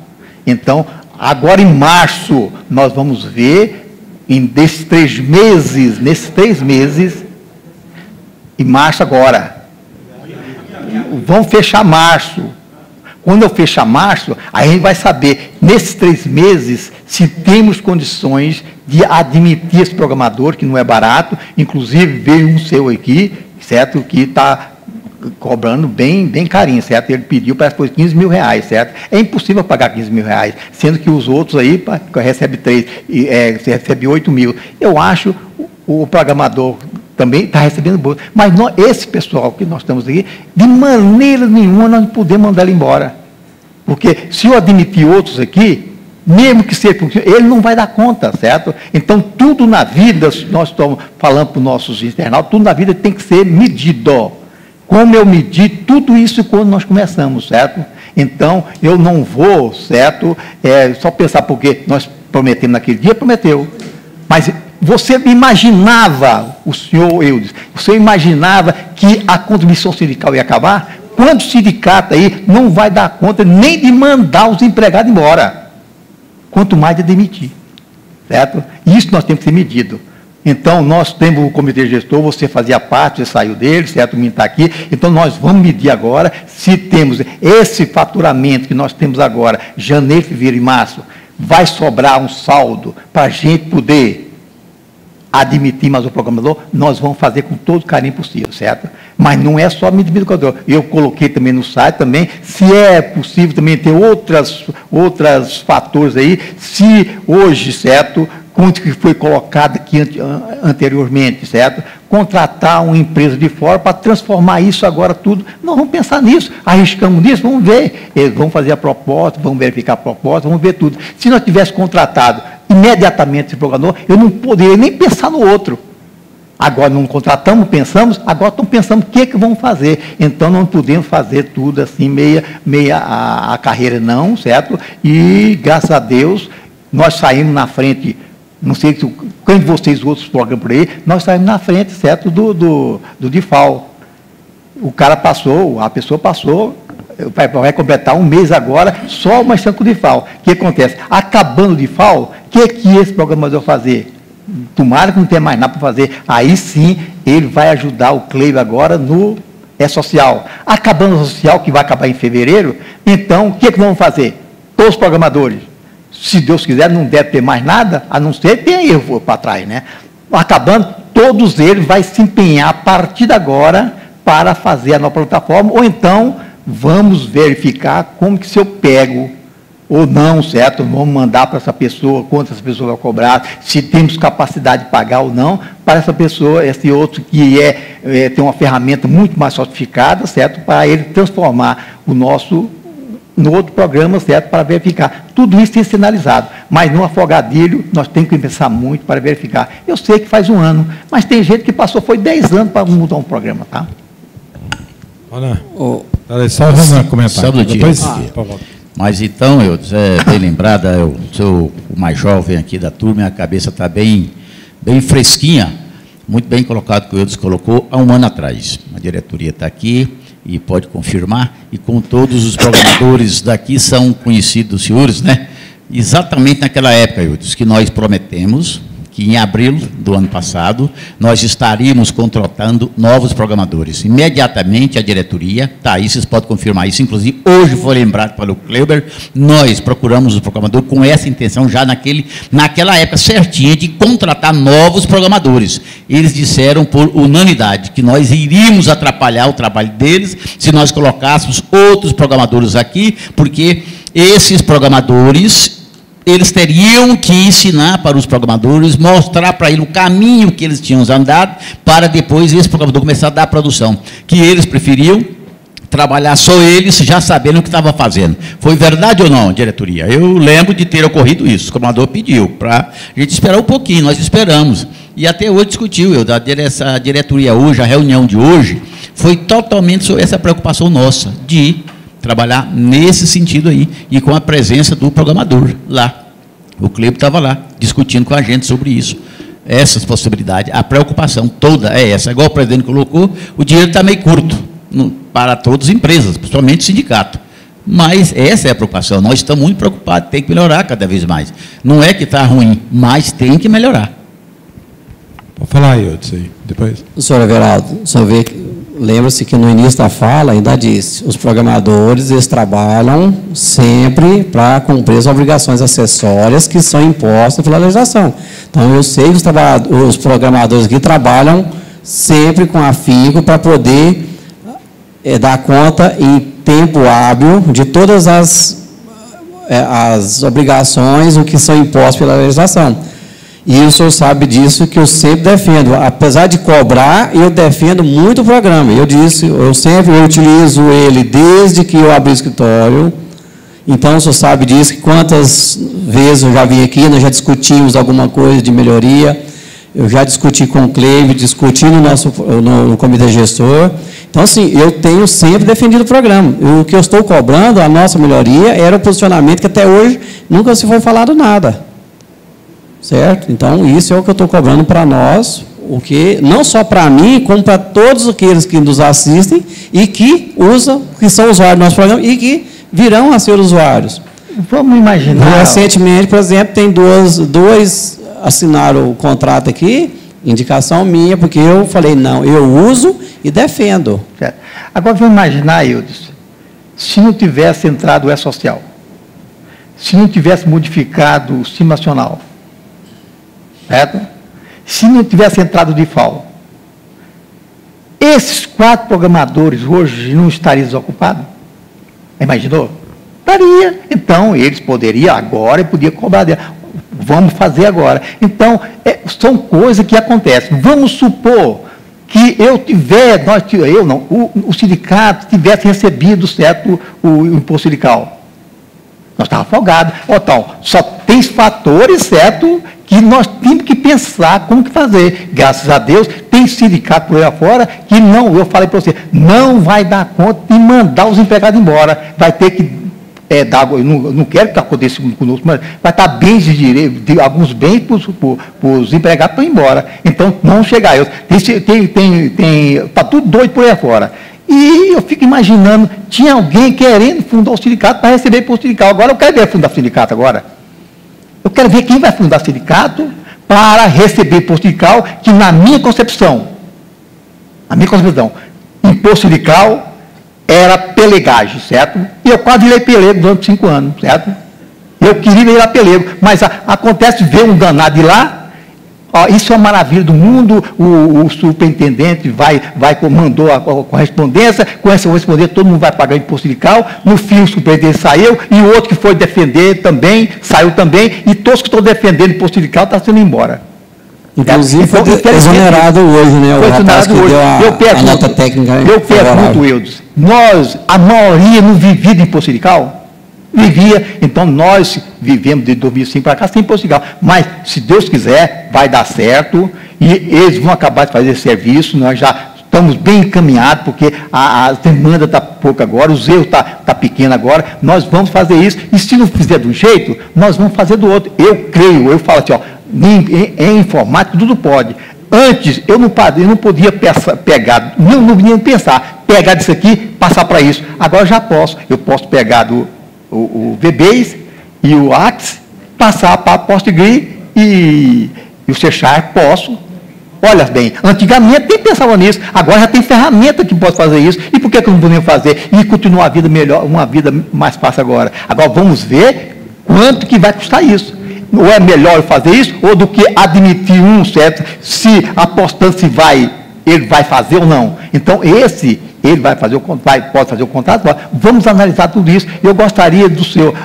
Então, agora em março, nós vamos ver, nesses 3 meses, em março agora, vamos fechar março. Quando eu fechar março, aí a gente vai saber, nesses 3 meses, se temos condições de admitir esse programador, que não é barato, inclusive veio um seu aqui, certo, que está cobrando bem carinho, certo? Ele pediu, parece que foi 15 mil reais, certo? É impossível pagar 15 mil reais, sendo que os outros aí recebem 3, você recebe 8 mil. Eu acho o programador também está recebendo bolsa. Mas esse pessoal que nós estamos aqui, de maneira nenhuma nós não podemos mandar ele embora. Porque se eu admitir outros aqui, mesmo que seja, ele não vai dar conta, certo? Então, tudo na vida, nós estamos falando para os nossos internautas, tudo na vida tem que ser medido. como eu medi tudo isso quando nós começamos, certo? Então, eu não vou, certo, só pensar porque nós prometemos naquele dia, prometeu. Mas você imaginava, o senhor Eudes, você imaginava que a contribuição sindical ia acabar? Quando o sindicato aí não vai dar conta nem de mandar os empregados embora, quanto mais de demitir, certo? Isso nós temos que ser medido. Então, nós temos o comitê gestor, você fazia parte, você saiu dele, certo? O menino está aqui. Então, nós vamos medir agora se temos esse faturamento que nós temos agora, janeiro, fevereiro e março, vai sobrar um saldo para a gente poder admitir mais o programador, nós vamos fazer com todo o carinho possível, certo? Mas não é só medir o programador. Eu coloquei também no site também, se é possível também ter outros fatores aí, se hoje, certo, quanto que foi colocado aqui anteriormente, certo? Contratar uma empresa de fora para transformar isso agora tudo. Nós vamos pensar nisso, arriscamos nisso, vamos ver. Eles vão fazer a proposta, vão verificar a proposta, vamos ver tudo. Se nós tivéssemos contratado imediatamente esse programador, eu não poderia nem pensar no outro. Agora não contratamos, pensamos, agora estamos pensando o que vamos fazer. Então não podemos fazer tudo assim, meia a carreira não, certo? E graças a Deus, nós saímos na frente. Não sei se quem de vocês, outros programas por aí, nós saímos na frente, certo, do DIFAL. O cara passou, a pessoa passou, vai completar um mês agora, só uma chance com o DIFAL. O que acontece? Acabando o DIFAL, o que esse programador vai fazer? Tomara que não tenha mais nada para fazer. Aí sim, ele vai ajudar o Cleio agora no social. Acabando o social, que vai acabar em fevereiro, então, o que vamos fazer? Todos os programadores. Se Deus quiser, não deve ter mais nada, a não ser que tenha erro para trás, né? Acabando, todos eles vão se empenhar a partir de agora para fazer a nova plataforma, ou então vamos verificar como que se eu pego ou não, certo? Vamos mandar para essa pessoa, quanto essa pessoa vai cobrar, se temos capacidade de pagar ou não, para essa pessoa, esse outro que tem uma ferramenta muito mais sofisticada, certo? Para ele transformar o nosso no outro programa, certo, para verificar. Tudo isso tem que ser analisado, mas no afogadilho nós temos que pensar muito para verificar. Eu sei que faz um ano, mas tem gente que passou, foi 10 anos para mudar um programa, tá? Olha, só vamos comentar. Depois, mas então, eu bem lembrada, eu sou o mais jovem aqui da turma, a cabeça está bem fresquinha, muito bem colocado que o Eudes colocou há um ano atrás. A diretoria está aqui e pode confirmar, e com todos os programadores daqui são conhecidos dos senhores, né? Exatamente naquela época, Eudes, que nós prometemos que em abril do ano passado nós estaríamos contratando novos programadores. Imediatamente a diretoria, tá aí, vocês podem confirmar isso, inclusive hoje foi lembrado pelo Kleber, nós procuramos o programador com essa intenção já naquela época certinha de contratar novos programadores. Eles disseram por unanimidade que nós iríamos atrapalhar o trabalho deles se nós colocássemos outros programadores aqui, porque esses programadores eles teriam que ensinar para os programadores, mostrar para eles o caminho que eles tinham andado, para depois esse programador começar a dar a produção. Que eles preferiam trabalhar só eles, já sabendo o que estava fazendo. Foi verdade ou não, diretoria? Eu lembro de ter ocorrido isso. O programador pediu para a gente esperar um pouquinho, nós esperamos. E até hoje discutiu, essa diretoria hoje, a reunião de hoje, foi totalmente sobre essa preocupação nossa, de trabalhar nesse sentido aí, e com a presença do programador lá. O Cleber estava lá, discutindo com a gente sobre isso. Essas possibilidades, a preocupação toda é essa. Igual o presidente colocou, o dinheiro está meio curto para todas as empresas, principalmente o sindicato. Mas essa é a preocupação. Nós estamos muito preocupados, tem que melhorar cada vez mais. Não é que está ruim, mas tem que melhorar. Vou falar aí, Eudes, aí, depois. Senhor Everaldo, só ver que lembra-se que no início da fala ainda disse, os programadores eles trabalham sempre para cumprir as obrigações acessórias que são impostas pela legislação. Então eu sei que os programadores aqui trabalham sempre com afinco para poder dar conta em tempo hábil de todas as obrigações o que são impostas pela legislação. E o senhor sabe disso, que eu sempre defendo. Apesar de cobrar, eu defendo muito o programa. Eu sempre utilizo ele desde que eu abri o escritório. Então, o senhor sabe disso, que quantas vezes eu já vim aqui, nós já discutimos alguma coisa de melhoria. Eu já discuti com o Cleide, discuti no comitê gestor. Então, assim, eu tenho sempre defendido o programa. O que eu estou cobrando, a nossa melhoria, era o posicionamento que até hoje nunca se foi falado nada. Certo? Então, isso é o que eu estou cobrando para nós, o que, não só para mim, como para todos aqueles que nos assistem e que usam, que são usuários do nosso programa e que virão a ser usuários. Vamos imaginar... Recentemente, por exemplo, tem dois assinaram o contrato aqui, indicação minha, porque eu falei, não, eu uso e defendo. Certo. Agora, vamos imaginar, Eudes, se não tivesse entrado o E-Social, se não tivesse modificado o Sistema Nacional, certo? Se não tivesse entrado o DIFAL, esses 4 programadores hoje não estariam desocupados? Imaginou? Estaria. Então, eles poderiam agora e podiam cobrar dele. Vamos fazer agora. Então, são coisas que acontecem. Vamos supor que o sindicato tivesse recebido, certo, o imposto sindical. Nós estávamos afogados. Então, só tem fatores, certo, que nós temos que pensar como que fazer. Graças a Deus, tem sindicato por aí afora que não, eu falei para você, não vai dar conta de mandar os empregados embora. Vai ter que eu não quero que aconteça conosco, mas vai estar bens de direito, de alguns bens para os empregados para ir embora. Então, não chegar. Está tudo doido por aí fora. E eu fico imaginando, tinha alguém querendo fundar o sindicato para receber imposto sindical. Agora eu quero ver fundar o sindicato agora. Eu quero ver quem vai fundar o sindicato para receber imposto sindical, que na minha concepção, imposto sindical era pelegagem, certo? E eu quase virei pelego durante 5 anos, certo? Eu queria virar pelego, mas acontece ver um danado de lá, isso é uma maravilha do mundo, o superintendente mandou a correspondência, com essa correspondência todo mundo vai pagar imposto sindical, no fim o superintendente saiu, e o outro que foi defender também, saiu também, e todos que estão defendendo imposto sindical estão sendo embora. Inclusive foi exonerado hoje, né? O rapaz que deu a nota técnica. Eu pergunto, Eudes, a maioria não vivia de imposto sindical? Vivia, então nós vivemos de 2005 para cá sem imposto sindical. Mas, se Deus quiser, vai dar certo, e eles vão acabar de fazer esse serviço, nós já estamos bem encaminhados, porque a demanda está pouca agora, os erros está pequeno agora, nós vamos fazer isso, e se não fizer do jeito, nós vamos fazer do outro. Eu creio, eu falo assim, em informática tudo pode. Antes, eu não podia pegar, não pensar, pegar disso aqui, passar para isso. Agora eu já posso. Eu posso pegar o VBase e o Axe, passar para a PostgreSQL e o C#, posso. Olha bem, antigamente nem pensava nisso, agora já tem ferramenta que pode fazer isso. E por que eu não podemos fazer? E continuar a vida melhor, uma vida mais fácil agora. Agora vamos ver quanto que vai custar isso. Ou é melhor fazer isso, ou do que admitir certo? Se apostando se ele vai fazer ou não. Então, ele vai fazer pode fazer o contrato. Vamos analisar tudo isso. Eu gostaria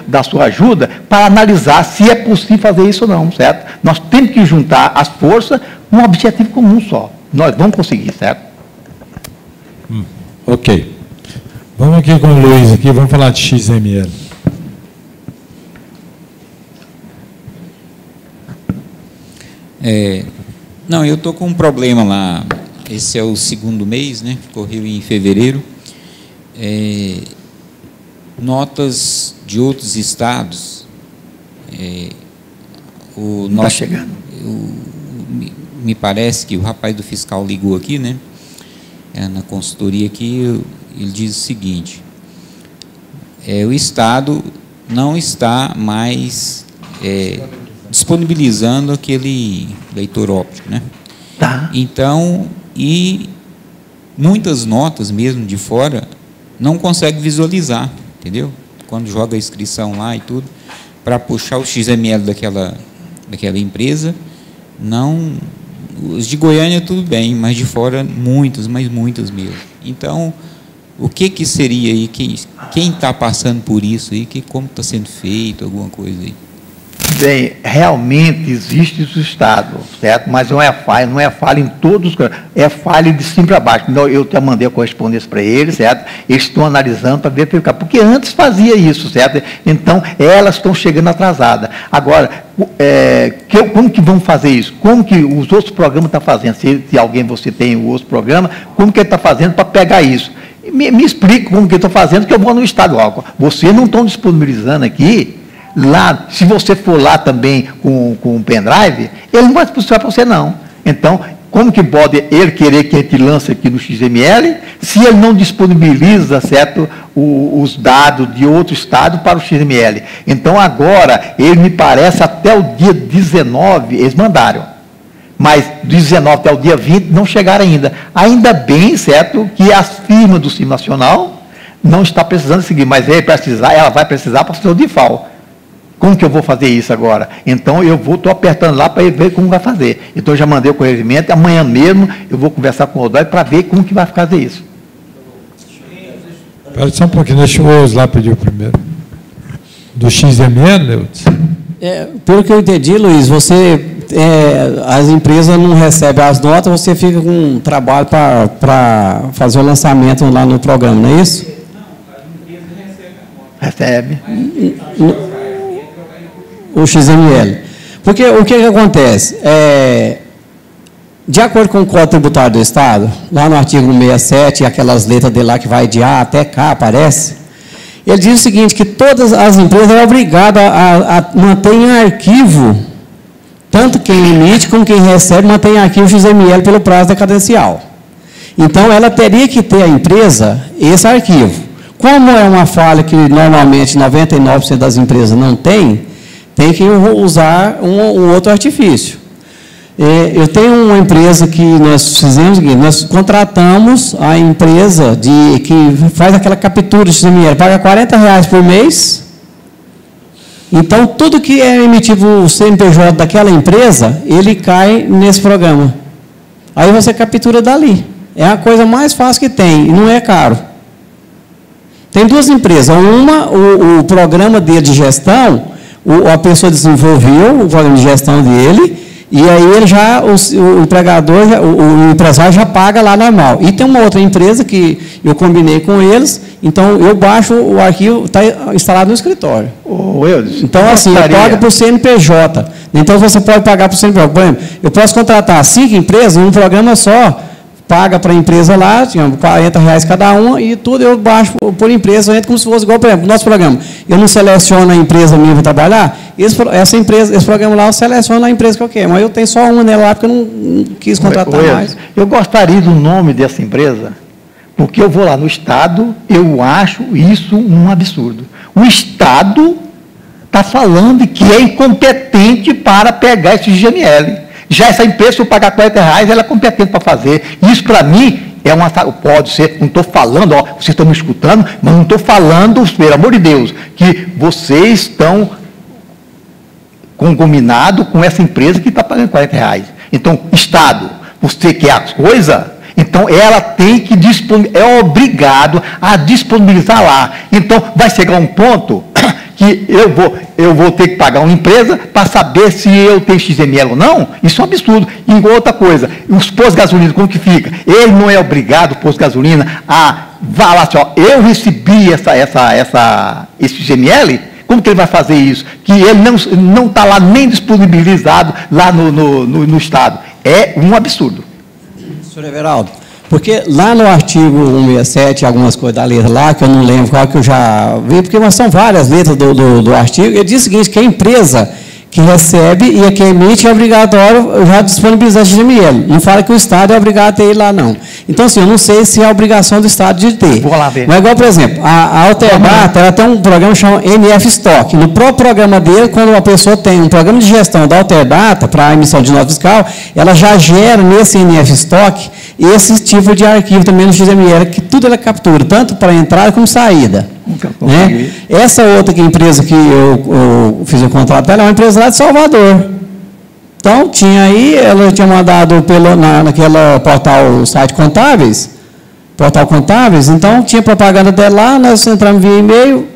da sua ajuda para analisar se é possível fazer isso ou não, certo? Nós temos que juntar as forças num objetivo comum só. Nós vamos conseguir, certo? Ok. Vamos aqui com o Luiz, vamos falar de XML. Não, eu estou com um problema lá. Esse é o 2º mês, né? Correu em fevereiro. Notas de outros estados. Está chegando. Me parece que o rapaz do fiscal ligou aqui, né? Na consultoria aqui, ele diz o seguinte: o estado não está mais disponibilizando aquele leitor óptico, né? Tá. Então, e muitas notas mesmo de fora não consegue visualizar, entendeu? Quando joga a inscrição lá e tudo, para puxar o XML daquela empresa, não, os de Goiânia tudo bem, mas de fora muitas, mas muitas mesmo. Então, o que seria aí, quem está passando por isso aí, como está sendo feito, alguma coisa aí? Bem, realmente existe o Estado, certo? Mas não é falha em todos, é falha de cima para baixo. Então, eu até mandei a correspondência para eles, certo? Eles estão analisando para verificar, porque antes fazia isso, certo? Então, elas estão chegando atrasadas. Agora, como que vão fazer isso? Como que os outros programas estão fazendo? Se alguém, você tem o outro programa, como que ele está fazendo para pegar isso? Me explique como que eu estou fazendo, que eu vou no estadual. Vocês não estão disponibilizando aqui. Lá, se você for lá também com o pendrive, ele não vai expulsar para você, não. Então, como que pode ele querer que a gente lance aqui no XML, se ele não disponibiliza, certo, os dados de outro estado para o XML? Então, agora, ele me parece, até o dia 19, eles mandaram. Mas, do 19 até o dia 20, não chegaram ainda. Ainda bem, certo, que as firmas do Simples Nacional não estão precisando seguir, mas ela vai precisar para fazer o DIFAL. Como que eu vou fazer isso agora? Então, estou apertando lá para ver como vai fazer. Então, eu já mandei o corrigimento, amanhã mesmo eu vou conversar com o Rodói para ver como que vai fazer isso. Espera só um pouquinho, deixa o Oslar pedir o primeiro. Do XML, Neudes? Pelo que eu entendi, Luiz, as empresas não recebem as notas, você fica com um trabalho para fazer o lançamento lá no programa, não é isso? Recebe. O XML. Porque o que acontece? De acordo com o Código Tributário do Estado, lá no artigo 67, aquelas letras dele lá que vai de A até K, aparece, ele diz o seguinte, que todas as empresas são obrigadas a manter em arquivo, tanto quem emite como quem recebe, mantém em arquivo XML pelo prazo decadencial. Então, ela teria que ter, a empresa, esse arquivo. Como é uma falha que normalmente 99% das empresas não tem que usar um outro artifício. Eu tenho uma empresa que nós fizemos, nós contratamos a empresa que faz aquela captura de XML, paga R$40 por mês. Então, tudo que é emitido o CNPJ daquela empresa, ele cai nesse programa. Aí você captura dali. É a coisa mais fácil que tem, e não é caro. Tem duas empresas. Uma, o programa dele de gestão, a pessoa desenvolveu o programa de gestão dele, e aí ele o empregador, o empresário já paga lá normal. E tem uma outra empresa que eu combinei com eles, então eu baixo o arquivo, está instalado no escritório. Então, assim, eu pago por CNPJ. Então, você pode pagar por CNPJ. Por exemplo, eu posso contratar 5 empresas em um programa só, paga para a empresa lá, tinha R$40 cada uma, e tudo eu baixo por empresa, eu entro como se fosse igual, por exemplo, o nosso programa. Eu não seleciono a empresa minha para trabalhar, esse programa lá eu seleciono a empresa que eu quero, mas eu tenho só uma nela lá, porque eu não quis contratar mais. Eu gostaria do nome dessa empresa, porque eu vou lá no Estado, eu acho isso um absurdo. O Estado está falando que é incompetente para pegar esse GML. Já essa empresa, se eu pagar R$40, ela é competente para fazer. Isso, para mim, pode ser, não estou falando, vocês estão me escutando, mas não estou falando, pelo amor de Deus, que vocês estão combinados com essa empresa que está pagando R$40. Então, Estado, você quer a coisa, então ela tem que é obrigado a disponibilizar lá. Então, vai chegar um ponto que eu vou ter que pagar uma empresa para saber se eu tenho XML ou não. Isso é um absurdo. E outra coisa, os postos de gasolina, como que fica? Ele não é obrigado, o posto de gasolina, a falar assim, eu recebi esse XML, como que ele vai fazer isso? Que ele não está lá nem disponibilizado lá no Estado. É um absurdo. Senhor Everaldo, porque lá no artigo 167, algumas coisas da letra lá, que eu não lembro qual que eu já vi, porque são várias letras do artigo, ele diz o seguinte, que a empresa que recebe e a que emite é obrigatório já disponibilizar XML. Não fala que o Estado é obrigado a ter ele lá, não. Então, assim, eu não sei se é a obrigação do Estado de ter. Vou lá ver. Mas, igual, por exemplo, a Alterdata, ela tem um programa chamado NF Stock. No próprio programa dele, quando uma pessoa tem um programa de gestão da Alterdata para a emissão de nota fiscal, ela já gera nesse NF Stock esse tipo de arquivo também no XML, que tudo ela captura, tanto para entrada como saída. Né? Essa outra empresa que eu fiz o contrato dela é uma empresa lá de Salvador. Então, ela tinha mandado naquela portal site contábeis, portal contábeis, então tinha propaganda dela lá, nós entramos via e-mail,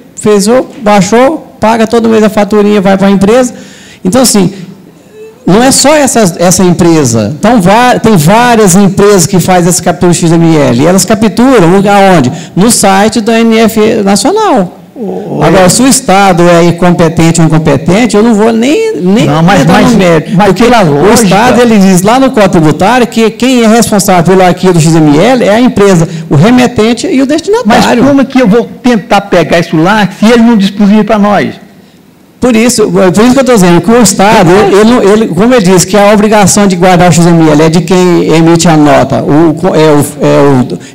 baixou, paga todo mês a faturinha, vai para a empresa. Então, assim, não é só essa empresa. Então, tem várias empresas que fazem essa captura XML. E elas capturam aonde? No site da NF Nacional. Agora, se o Estado é incompetente ou incompetente, eu não vou nem entrar no mérito. Porque o Estado, ele diz lá no Código Tributário que quem é responsável pelo arquivo do XML é a empresa, o remetente e o destinatário. Mas como que eu vou tentar pegar isso lá se ele não disponibiliza para nós? Por isso que eu estou dizendo que o Estado, como ele diz, que a obrigação de guardar o XML é de quem emite a nota, o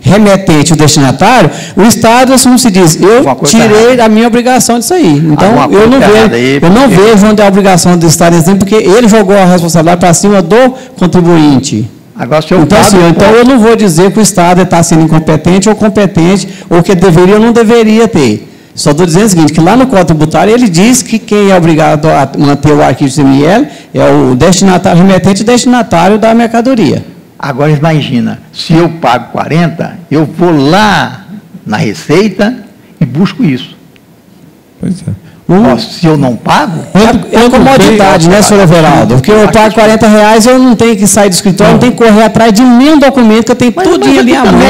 remetente, o destinatário, o Estado, como se diz, eu tirei a minha obrigação disso aí. Então, eu não vejo onde é a obrigação do Estado, porque ele jogou a responsabilidade para cima do contribuinte. Agora, então eu não vou dizer que o Estado está sendo incompetente ou competente, ou que deveria ou não deveria ter. Só estou dizendo o seguinte, que lá no Código Tributário ele diz que quem é obrigado a manter o arquivo XML é o destinatário, remetente e destinatário da mercadoria. Agora imagina, se eu pago 40, eu vou lá na Receita e busco isso. Pois é. Se eu não pago... É comodidade, né, senhor Everaldo? Porque eu pago R$40, eu não tenho que sair do escritório, não tenho que correr atrás de nenhum documento, que eu tenho tudo ali à mão.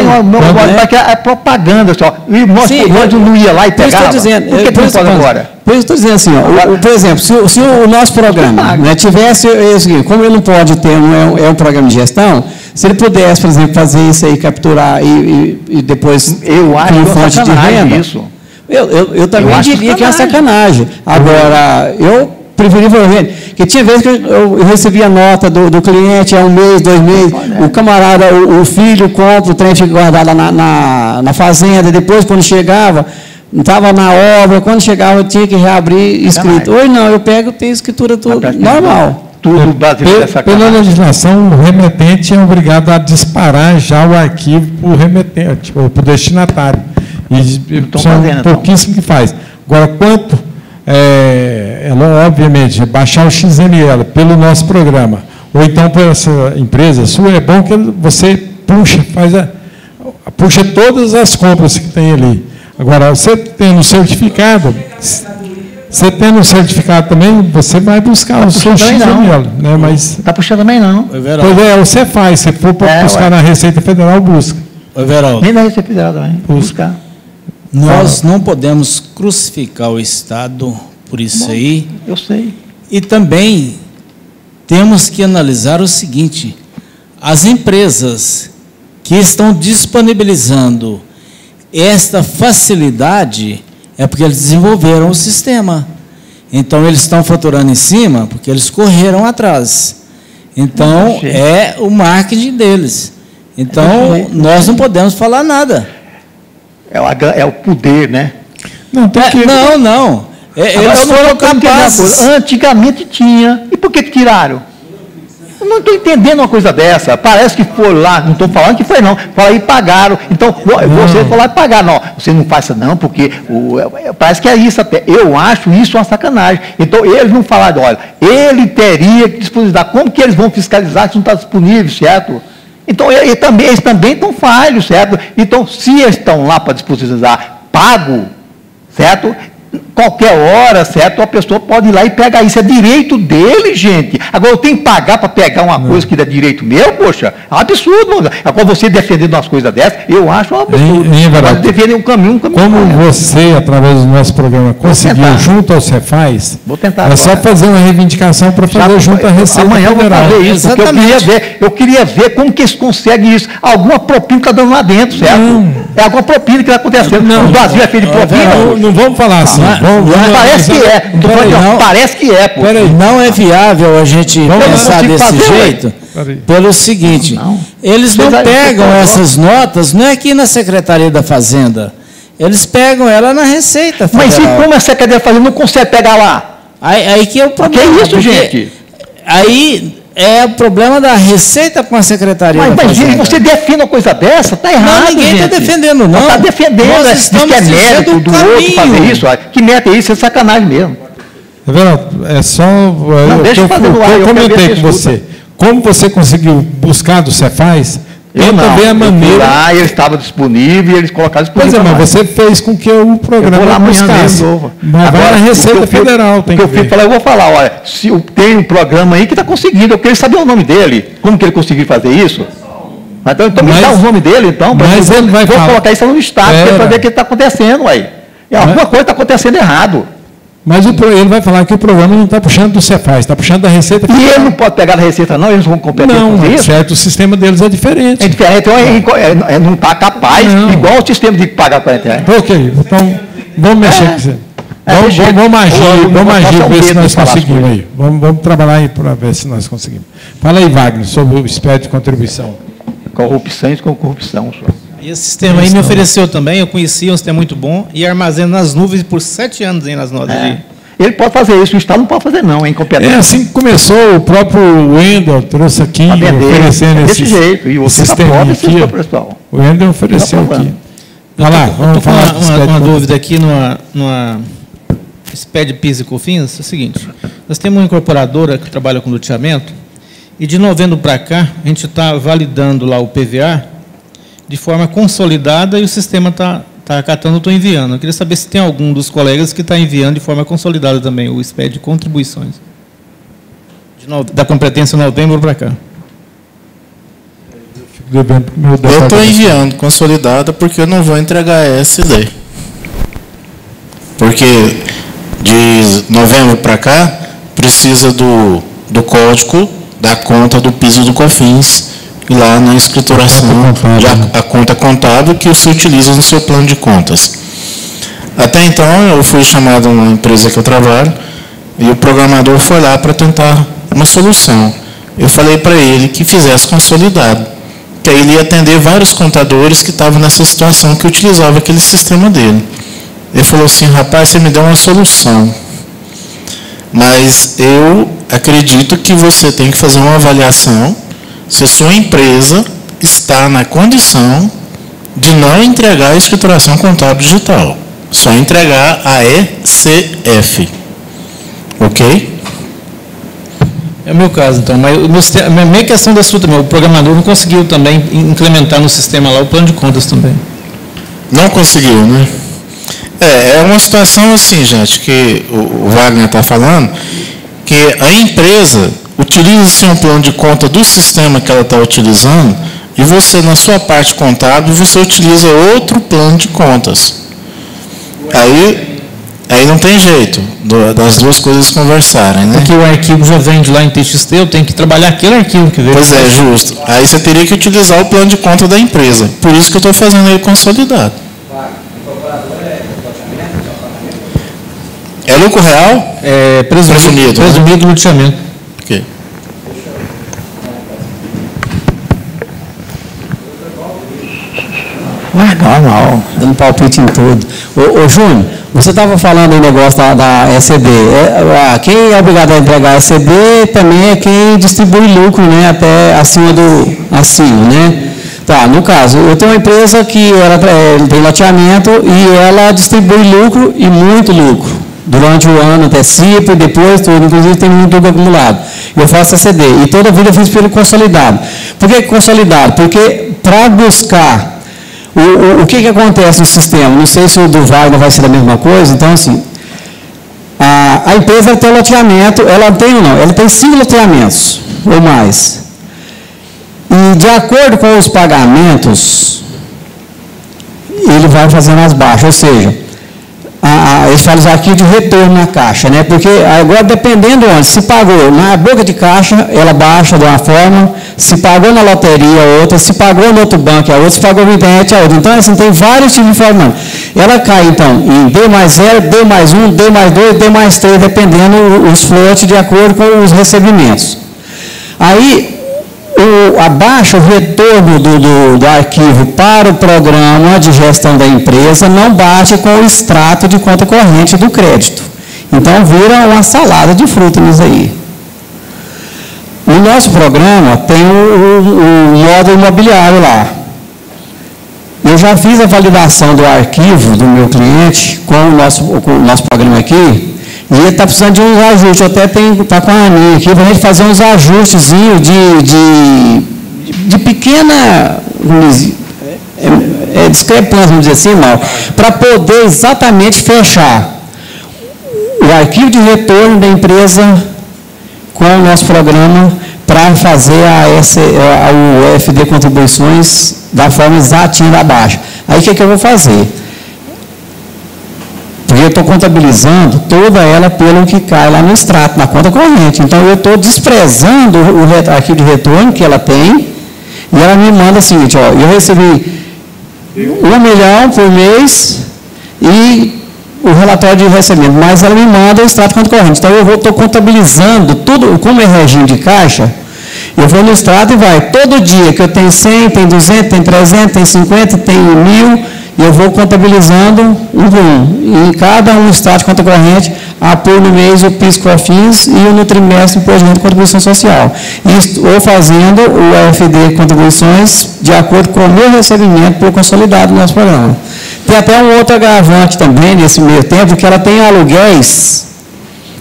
É propaganda só. E nós não ia lá e pegava. Por que não pode agora? Por isso estou dizendo assim, por exemplo, se o nosso programa tivesse, como ele não pode ter, é um programa de gestão, se ele pudesse, por exemplo, fazer isso aí, capturar e depois eu acho como fonte de renda... Isso. Eu também diria que é uma sacanagem. Agora, eu preferi ver, porque tinha vezes que eu recebia nota do cliente há 1 mês, 2 meses, o camarada, o filho compra, o trem fica guardado lá na fazenda, depois quando chegava, estava na obra, quando chegava eu tinha que reabrir escrito. Hoje não, eu pego, tem escritura tudo normal. Tudo baseado nessa Pela legislação, o remetente é obrigado a disparar já o arquivo para o remetente, ou para o destinatário. E são pouquíssimo que faz. Agora, quanto, obviamente, baixar o XML pelo nosso programa, ou então por essa empresa sua, é bom que você puxa todas as compras que tem ali. Agora, você tendo certificado, também, você vai buscar o seu XML. Né? Mas está puxando também não. Pois você faz, se for para buscar na Receita Federal, busca. Nem na Receita Federal também. Busca. Nós não podemos crucificar o Estado por isso aí. Eu sei. E também temos que analisar o seguinte: as empresas que estão disponibilizando esta facilidade é porque eles desenvolveram o sistema. Então, eles estão faturando em cima porque eles correram atrás. Então, é o marketing deles. Então, nós não podemos falar nada. É o poder, né? Não. Eles foram capazes. Antigamente tinha. E por que tiraram? Eu não estou entendendo uma coisa dessa. Parece que foi lá, não estou falando que foi não. Fala aí, pagaram. Então, você foi lá e pagaram. Não, você não faz isso não, porque parece que é isso até. Eu acho isso uma sacanagem. Então, eles não falaram, olha, ele teria que disponibilizar. Como que eles vão fiscalizar se não está disponível, certo? Então, eles também estão falhos, certo? Então, se eles estão lá para disponibilizar pago, certo? Qualquer hora, certo? A pessoa pode ir lá e pegar isso. É direito dele, gente. Agora, eu tenho que pagar para pegar uma coisa que é direito meu, poxa, é um absurdo. Mano. Agora, você defendendo umas coisas dessas, eu acho um absurdo. Mas defender um caminho como você, através do nosso programa, conseguiu junto ao Cefaz, vou tentar agora. Só fazer uma reivindicação para fazer junto à Receita Federal. Amanhã eu vou fazer isso, porque eu queria ver como que eles conseguem isso. Alguma propina que está dando lá dentro, certo? É alguma propina que está acontecendo. O Brasil é feito de propina. Não vamos falar assim. Parece que é. Parece que é. Não é viável a gente pensar desse jeito, pelo seguinte: eles não pegam essas notas, não é aqui na Secretaria da Fazenda, eles pegam ela na Receita Federal. Mas e como a Secretaria da Fazenda não consegue pegar lá? Aí que é o problema. Que é isso, gente? Aí é o problema da Receita com a Secretaria da Fazenda. Mas você defende uma coisa dessa? Está errado, não, ninguém está defendendo, não. Está defendendo. Diz que é mérito do outro fazer isso. Que mérito é isso? É sacanagem mesmo. É só... Eu comentei com você. Como você conseguiu buscar do Cefaz, tenta ver a maneira. Eu fui lá, ele estava disponível e eles colocaram disponível. Pois é, mas você fez com que o programa lá buscasse. Mas vai na Receita Federal, tem que ver. Eu vou falar, olha, se tem um programa aí que está conseguindo, eu queria saber o nome dele. Como que ele conseguiu fazer isso? Então me dá o nome dele, então. Mas ele vai falar. Vou colocar isso no estado para ver o que está acontecendo aí. Alguma coisa está acontecendo errado. Mas ele vai falar que o programa não está puxando do Cefaz, está puxando da Receita Federal. E ele não pode pegar da Receita, não? Eles não vão competir com isso? Não, certo, o sistema deles é diferente. É diferente, então não está capaz, igual o sistema de pagar para a internet. Ok, então vamos mexer com você. Vamos agir, ver se nós conseguimos aí. Vamos trabalhar aí para ver se nós conseguimos. Fala aí, Wagner, sobre o SPED de contribuição. Corrupções com corrupção, senhor. E esse sistema aí me ofereceu também, eu conhecia, um sistema muito bom, e armazena nas nuvens por 7 anos aí nas notas. Ele pode fazer isso, o Estado não pode fazer não, é incompetente. É assim que começou, o próprio Wendel trouxe aqui, oferecendo esse jeito, e você sistema aqui. O Wendel ofereceu aqui. Vai lá, vamos falar. Uma dúvida aqui numa SPED PIS e COFINS, é o seguinte, nós temos uma incorporadora que trabalha com loteamento, e de novembro para cá, a gente está validando lá o PVA de forma consolidada e o sistema está acatando, estou enviando. Eu queria saber se tem algum dos colegas que está enviando de forma consolidada também o SPED de contribuições. Da competência novembro para cá. Eu estou enviando consolidada porque eu não vou entregar a ESD. Porque de novembro para cá precisa do código da conta do PIS e do COFINS e lá na escrituração a conta contábil que você utiliza no seu plano de contas. Até então eu fui chamado numa empresa que eu trabalho e o programador foi lá para tentar uma solução. Eu falei para ele que fizesse consolidado, que aí ele ia atender vários contadores que estavam nessa situação que utilizavam aquele sistema dele. Ele falou assim, rapaz, você me deu uma solução, mas eu acredito que você tem que fazer uma avaliação se a sua empresa está na condição de não entregar a escrituração contábil digital, só entregar a ECF. Ok? É o meu caso, então. Mas a minha questão da sua também, o programador não conseguiu também implementar no sistema lá o plano de contas também. Não conseguiu, né? É uma situação assim, gente, que o Wagner está falando, que a empresa utiliza um plano de conta do sistema que ela está utilizando e você, na sua parte contábil, você utiliza outro plano de contas. Aí não tem jeito das duas coisas conversarem, né? Porque o arquivo já vem de lá em TXT, eu tenho que trabalhar aquele arquivo que veio. Pois é, justo. Aí você teria que utilizar o plano de conta da empresa. Por isso que eu estou fazendo ele consolidado. É lucro real? É presumido. Presumido loteamento. Ok. Normal, dando palpite em tudo. Ô Júnior, você estava falando do negócio da ECB. Quem é obrigado a entregar a ECB também é quem distribui lucro, né, até acima né? Tá, no caso, eu tenho uma empresa que ela tem loteamento e ela distribui lucro e muito lucro. Durante o ano, antecipa e depois tudo, inclusive tem muito lucro acumulado. Eu faço ECD e toda a vida eu fiz pelo consolidado. Por que consolidado? Porque para buscar o que acontece no sistema, não sei se o do Wagner vai ser a mesma coisa, então assim, a empresa tem loteamento, ela tem ou não? Ela tem 5 loteamentos ou mais. E de acordo com os pagamentos, ele vai fazendo as baixas, ou seja, eles falam os arquivos de retorno na caixa, né? Porque agora, dependendo de onde, se pagou na boca de caixa, ela baixa de uma forma, se pagou na loteria, outra, se pagou no outro banco, a outra, se pagou na internet, a outra. Então, assim, tem vários tipos de forma. Ela cai, então, em D mais 0, D mais 1, D mais 2, D mais 3, dependendo os flotes de acordo com os recebimentos. Aí, abaixa o retorno do arquivo para o programa de gestão da empresa, não bate com o extrato de conta corrente do crédito. Então, vira uma salada de fruta nisso aí. No nosso programa, tem o módulo imobiliário lá. Eu já fiz a validação do arquivo do meu cliente com o nosso programa aqui, e ele está precisando de uns ajustes. Eu até está com a Aninha aqui para a gente fazer uns ajustezinhos de pequena discrepância, vamos dizer assim, mal, para poder exatamente fechar o arquivo de retorno da empresa com o nosso programa para fazer o FD Contribuições da forma exatinha da baixa. Aí o que eu vou fazer? Porque eu estou contabilizando toda ela pelo que cai lá no extrato, na conta corrente. Então, eu estou desprezando o arquivo de retorno que ela tem, e ela me manda o seguinte, ó, eu recebi 1 milhão por mês e o relatório de recebimento, mas ela me manda o extrato de conta corrente. Então, eu estou contabilizando tudo, como é regime de caixa, eu vou no extrato e vai, todo dia que eu tenho 100, tem 200, tem 300, tem 50, tem 1.000, e eu vou contabilizando um por um. E cada extrato de conta corrente, apuro no mês o PIS/COFINS e no trimestre o imposto de renda e contribuição social. Ou fazendo o FD Contribuições de acordo com o meu recebimento por consolidado no nosso programa. Tem até um outro agravante também nesse meio tempo, que ela tem aluguéis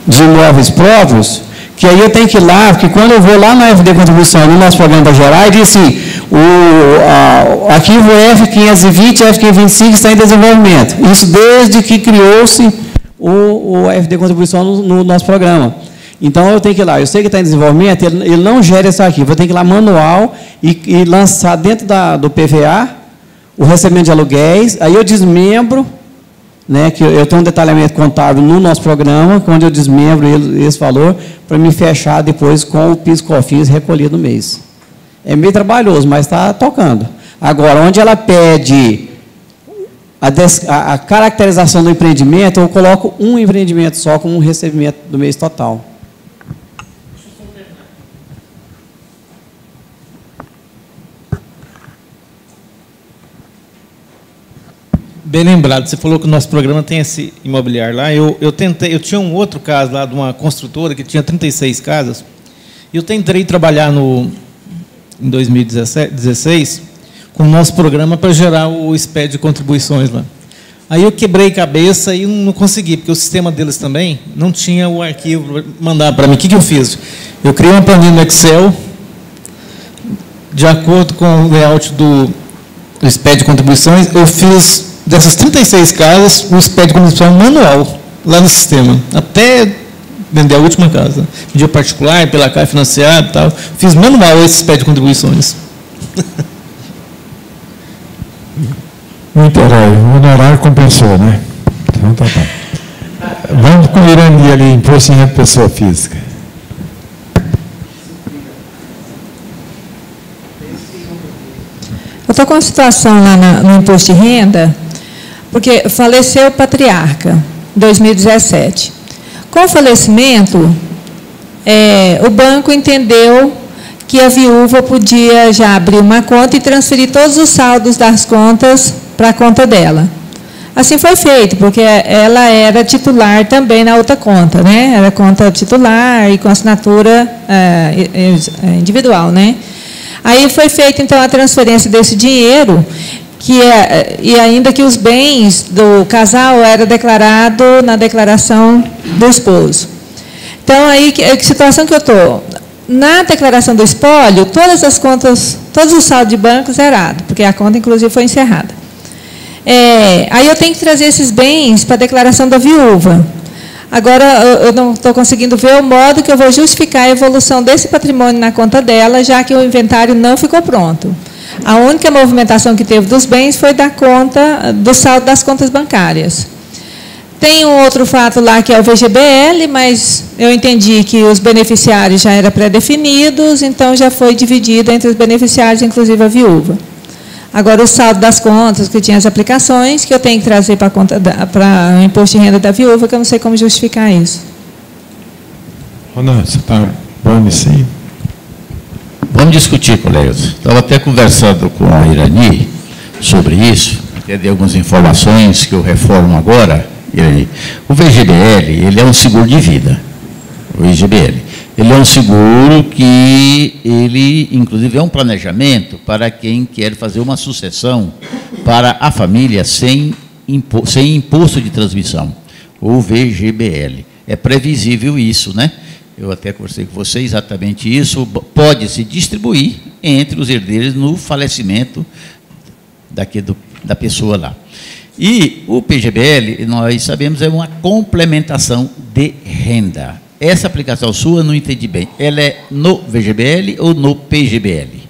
de imóveis próprios, que aí eu tenho que ir lá, porque quando eu vou lá na FD Contribuição, no nosso programa para gerar, ele diz assim, o arquivo F520 e F525 está em desenvolvimento. Isso desde que criou-se o FD Contribuição no nosso programa. Então, eu tenho que ir lá, eu sei que está em desenvolvimento, ele não gera esse arquivo, eu tenho que ir lá manual e lançar dentro do PVA o recebimento de aluguéis, aí eu desmembro, né, que eu tenho um detalhamento contábil no nosso programa, onde eu desmembro esse valor para me fechar depois com o PIS/COFINS recolhido no mês. É meio trabalhoso, mas está tocando. Agora, onde ela pede a caracterização do empreendimento, eu coloco um empreendimento só como um recebimento do mês total. Bem lembrado, você falou que o nosso programa tem esse imobiliário lá. Eu tinha um outro caso lá de uma construtora que tinha 36 casas. E eu tentei trabalhar em 2016 com o nosso programa para gerar o SPED de contribuições lá. Aí eu quebrei cabeça e não consegui, porque o sistema deles também não tinha o arquivo para mandar para mim. O que eu fiz? Eu criei uma planilha no Excel, de acordo com o layout do SPED de contribuições, eu fiz dessas 36 casas, o SPED de contribuição manual, lá no sistema, até vender a última casa. Vendia particular, pela Caixa financiado e tal. Fiz manual esse SPED de contribuições. Muito herói. O honorário compensou, né? Então tá bom. Vamos com o Irani ali, imposto em renda de pessoa física. Eu estou com uma situação lá no imposto de renda, porque faleceu o patriarca em 2017. Com o falecimento, o banco entendeu que a viúva podia já abrir uma conta e transferir todos os saldos das contas para a conta dela. Assim foi feito, porque ela era titular também na outra conta, né? Era conta titular e com assinatura individual, né? Aí foi feita, então, a transferência desse dinheiro, e ainda que os bens do casal eram declarados na declaração do esposo. Então, aí, que situação que eu estou? Na declaração do espólio, todas as contas, todos os saldos de banco zerados, porque a conta, inclusive, foi encerrada. Aí eu tenho que trazer esses bens para a declaração da viúva. Agora, eu não estou conseguindo ver o modo que eu vou justificar a evolução desse patrimônio na conta dela, já que o inventário não ficou pronto. A única movimentação que teve dos bens foi da conta, do saldo das contas bancárias. Tem um outro fato lá que é o VGBL, mas eu entendi que os beneficiários já eram pré-definidos, então já foi dividido entre os beneficiários, inclusive a viúva. Agora, o saldo das contas, que tinha as aplicações, que eu tenho que trazer para o imposto de renda da viúva, que eu não sei como justificar isso. Ronaldo, você está bom nisso aí? Vamos discutir, colegas. Estava até conversando com a Irani sobre isso, até dei algumas informações que eu reformo agora. Irani. O VGBL, ele é um seguro de vida, o VGBL. Ele é um seguro que ele, inclusive, é um planejamento para quem quer fazer uma sucessão para a família sem imposto de transmissão, o VGBL. É previsível isso, né? Eu até conversei com você exatamente isso. Pode se distribuir entre os herdeiros no falecimento da pessoa lá. E o PGBL, nós sabemos, é uma complementação de renda. Essa aplicação sua, não entendi bem. Ela é no VGBL ou no PGBL?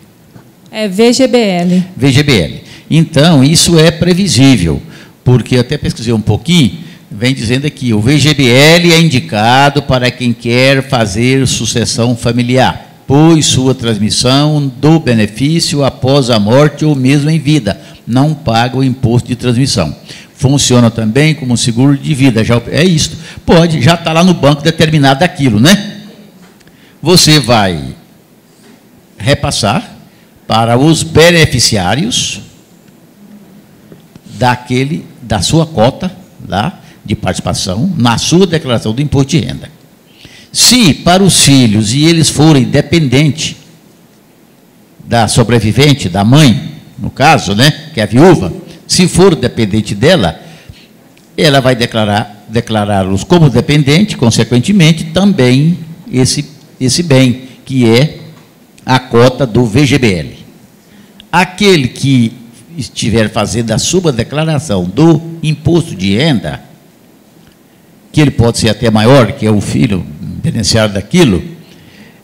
É VGBL. VGBL. Então, isso é previsível, porque eu até pesquisei um pouquinho, vem dizendo aqui, o VGBL é indicado para quem quer fazer sucessão familiar, pois sua transmissão do benefício após a morte ou mesmo em vida não paga o imposto de transmissão. Funciona também como seguro de vida. Já é isso. Pode, já está lá no banco determinado aquilo, né? Você vai repassar para os beneficiários da sua cota lá de participação na sua declaração do imposto de renda. Se para os filhos e eles forem dependentes da sobrevivente, da mãe, no caso, né, que é a viúva, se for dependente dela, ela vai declará-los como dependente, consequentemente, também esse bem, que é a cota do VGBL. Aquele que estiver fazendo a sua declaração do imposto de renda, que ele pode ser até maior, que é o filho beneficiário daquilo,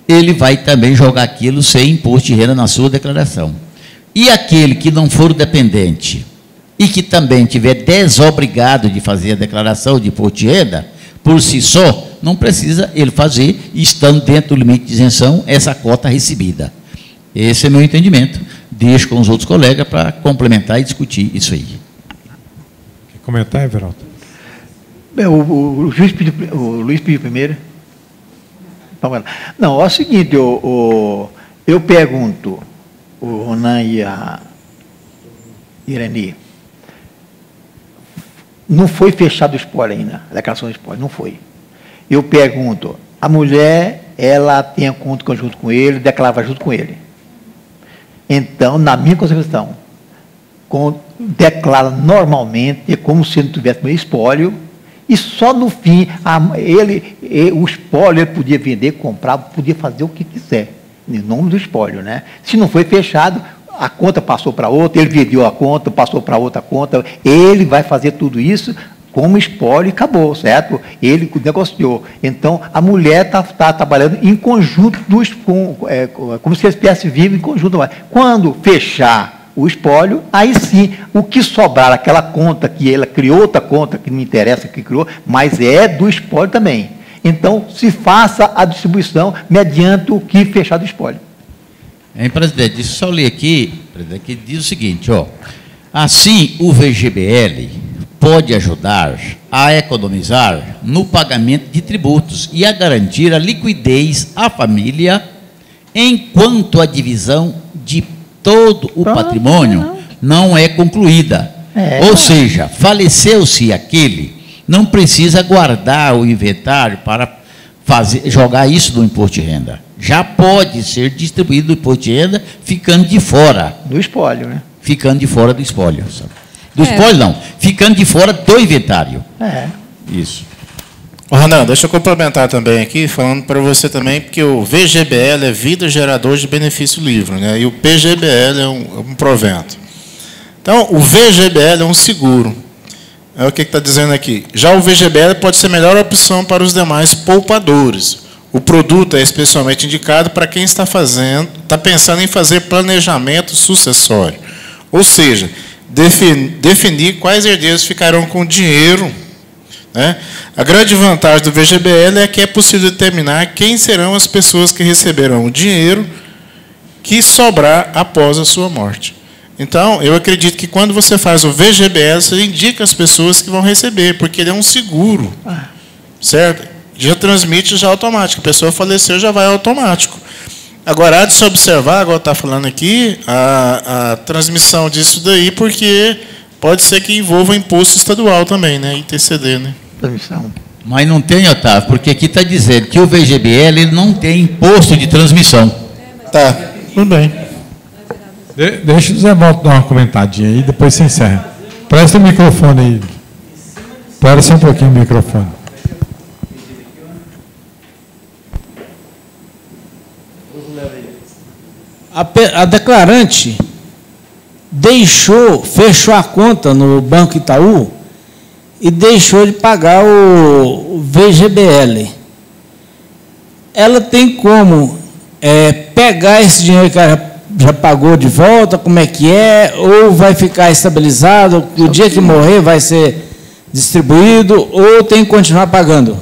ele vai também jogar aquilo sem imposto de renda na sua declaração. E aquele que não for dependente e que também tiver desobrigado de fazer a declaração de imposto de renda, por si só, não precisa ele fazer, estando dentro do limite de isenção, essa cota recebida. Esse é meu entendimento. Deixo com os outros colegas para complementar e discutir isso aí. Quer comentar, Everaldo? O Luiz pediu primeiro. Não, é o seguinte, eu pergunto, o Ronan e a Irani, não foi fechado o espólio ainda, a declaração do espólio, não foi. Eu pergunto, a mulher, ela tem a conta conjunto com ele, declarava junto com ele. Então, na minha concepção, declara normalmente, como se não tivesse meio espólio, e só no fim, o espólio ele podia vender, comprar, podia fazer o que quiser, em nome do espólio, né? Se não foi fechado, a conta passou para outra, ele vendeu a conta, passou para outra conta, ele vai fazer tudo isso como espólio e acabou, certo? Ele negociou. Então, a mulher está trabalhando em conjunto, como se eles estivessem vivos em conjunto. Quando fechar o espólio, aí sim, o que sobrar, aquela conta que ela criou, outra conta que não interessa que criou, mas é do espólio também. Então, se faça a distribuição mediante o que fechar do espólio. Presidente, deixa eu só ler aqui, presidente, que diz o seguinte, ó, assim o VGBL pode ajudar a economizar no pagamento de tributos e a garantir a liquidez à família, enquanto a divisão de todo o patrimônio não é concluída. Ou seja, faleceu-se aquele, não precisa guardar o inventário para jogar isso no imposto de renda. Já pode ser distribuído do imposto de renda, ficando de fora. Do espólio, né? Ficando de fora do espólio. Sabe? Do espólio, não. Ficando de fora do inventário. Isso. Renan, deixa eu complementar também aqui, falando para você também, porque o VGBL é vida gerador de benefício livre, né? E o PGBL é um provento. Então, o VGBL é um seguro. É o que está dizendo aqui. Já o VGBL pode ser a melhor opção para os demais poupadores. O produto é especialmente indicado para quem está pensando em fazer planejamento sucessório. Ou seja, definir quais herdeiros ficarão com dinheiro. Né? A grande vantagem do VGBL é que é possível determinar quem serão as pessoas que receberão o dinheiro que sobrar após a sua morte. Então, eu acredito que quando você faz o VGBL, você indica as pessoas que vão receber, porque ele é um seguro. Certo? Já transmite já automático. A pessoa faleceu, já vai automático. Agora, há de se observar, agora está falando aqui, a transmissão disso daí, porque pode ser que envolva imposto estadual também, né? ITCD, né? Transmissão. Mas não tem, Otávio, porque aqui está dizendo que o VGBL ele não tem imposto de transmissão. Tá, tudo bem. Deixa o Zé Valdo dar uma comentadinha aí, depois você encerra. Presta o microfone aí. Espera só um pouquinho o microfone. a declarante fechou a conta no Banco Itaú e deixou de pagar o VGBL. Ela tem como pegar esse dinheiro que ela já pagou de volta, como é que é, ou vai ficar estabilizado, o dia que morrer vai ser distribuído, ou tem que continuar pagando?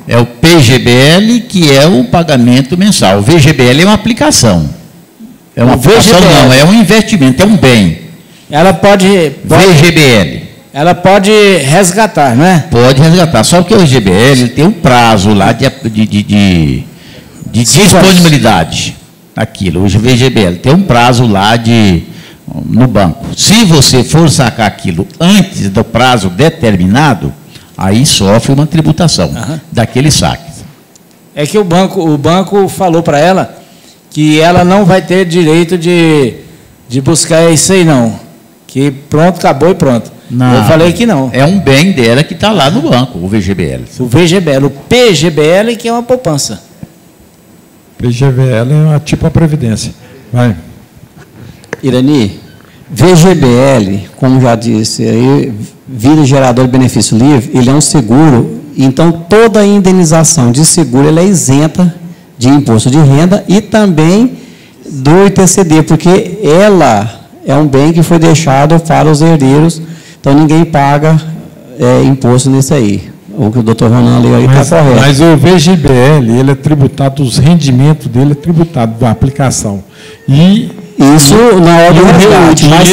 É o PGBL, que é o pagamento mensal. O VGBL é uma aplicação. É uma aplicação, não, é um investimento, é um bem. Ela pode VGBL. Ela pode resgatar, não é? Pode resgatar, só que o VGBL tem um prazo lá de disponibilidade. Aquilo, o VGBL tem um prazo lá no banco. Se você for sacar aquilo antes do prazo determinado, aí sofre uma tributação daquele saque. É que o banco falou para ela que ela não vai ter direito de buscar isso aí, não. Que pronto, acabou e pronto. Não, eu falei que não. É um bem dela que está lá no banco, o VGBL. O VGBL, o PGBL, que é uma poupança. PGBL é tipo a Previdência. Vai. Irani, VGBL, como já disse, aí, Vida Gerador de Benefício Livre, ele é um seguro, então toda a indenização de seguro ela é isenta de imposto de renda e também do ITCD, porque ela é um bem que foi deixado para os herdeiros, então ninguém paga imposto nisso aí. O que o doutor Ronan leu aí está correto. Mas o VGBL, ele é tributado, os rendimentos dele é tributado da aplicação. E isso na hora do resgate, mas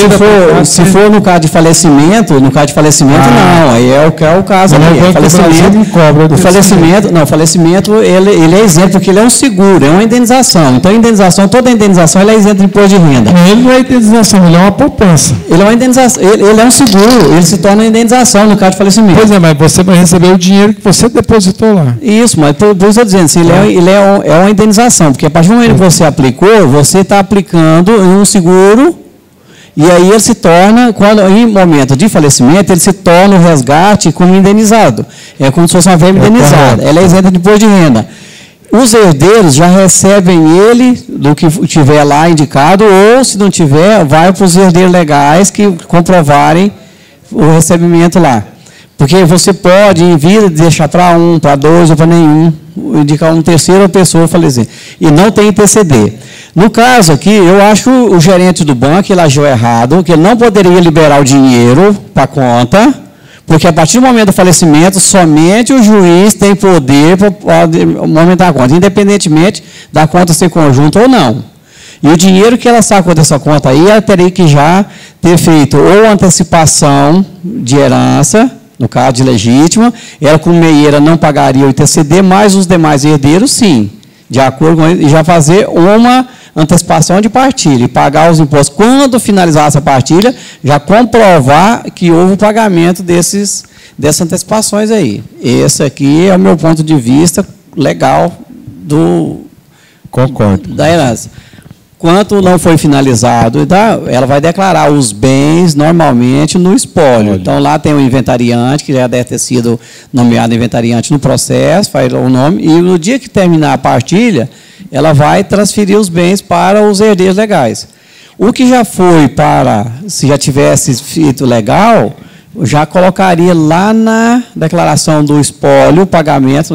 se for no caso de falecimento, não, aí é o caso ali. O falecimento ele é isento, porque ele é um seguro, é uma indenização. Então, toda indenização ela é isenta de imposto de renda. Ele não é indenização, ele é uma poupança. Ele é uma indenização, ele é um seguro, ele se torna uma indenização no caso de falecimento. Pois é, mas você vai receber o dinheiro que você depositou lá. Isso, mas por isso eu estou dizendo, assim, ele é uma indenização, porque a partir do momento que você aplicou, você está aplicando em um seguro, e aí ele se torna, em momento de falecimento, ele se torna o resgate como indenizado. É como se fosse uma verba indenizada. Ela é isenta de imposto de renda. Os herdeiros já recebem ele do que tiver lá indicado, ou, se não tiver, vai para os herdeiros legais que comprovarem o recebimento lá. Porque você pode, em vida, deixar para um, para dois ou para nenhum, indicar uma terceira pessoa falecer. E não tem ITCD. No caso aqui, eu acho que o gerente do banco ele agiu errado, que ele não poderia liberar o dinheiro para a conta, porque a partir do momento do falecimento, somente o juiz tem poder para movimentar a conta, independentemente da conta ser conjunta ou não. E o dinheiro que ela sacou dessa conta aí, ela teria que já ter feito ou antecipação de herança, no caso de legítima, ela como meieira não pagaria o ITCD, mas os demais herdeiros sim, de acordo com ele, e já fazer uma antecipação de partilha, e pagar os impostos. Quando finalizar essa partilha, já comprovar que houve o pagamento dessas antecipações aí. Esse aqui é o meu ponto de vista legal da herança. Quanto não foi finalizado, ela vai declarar os bens normalmente no espólio. Então, lá tem o inventariante, que já deve ter sido nomeado inventariante no processo, faz o nome, e no dia que terminar a partilha, ela vai transferir os bens para os herdeiros legais. O que já foi se já tivesse feito legal, já colocaria lá na declaração do espólio o pagamento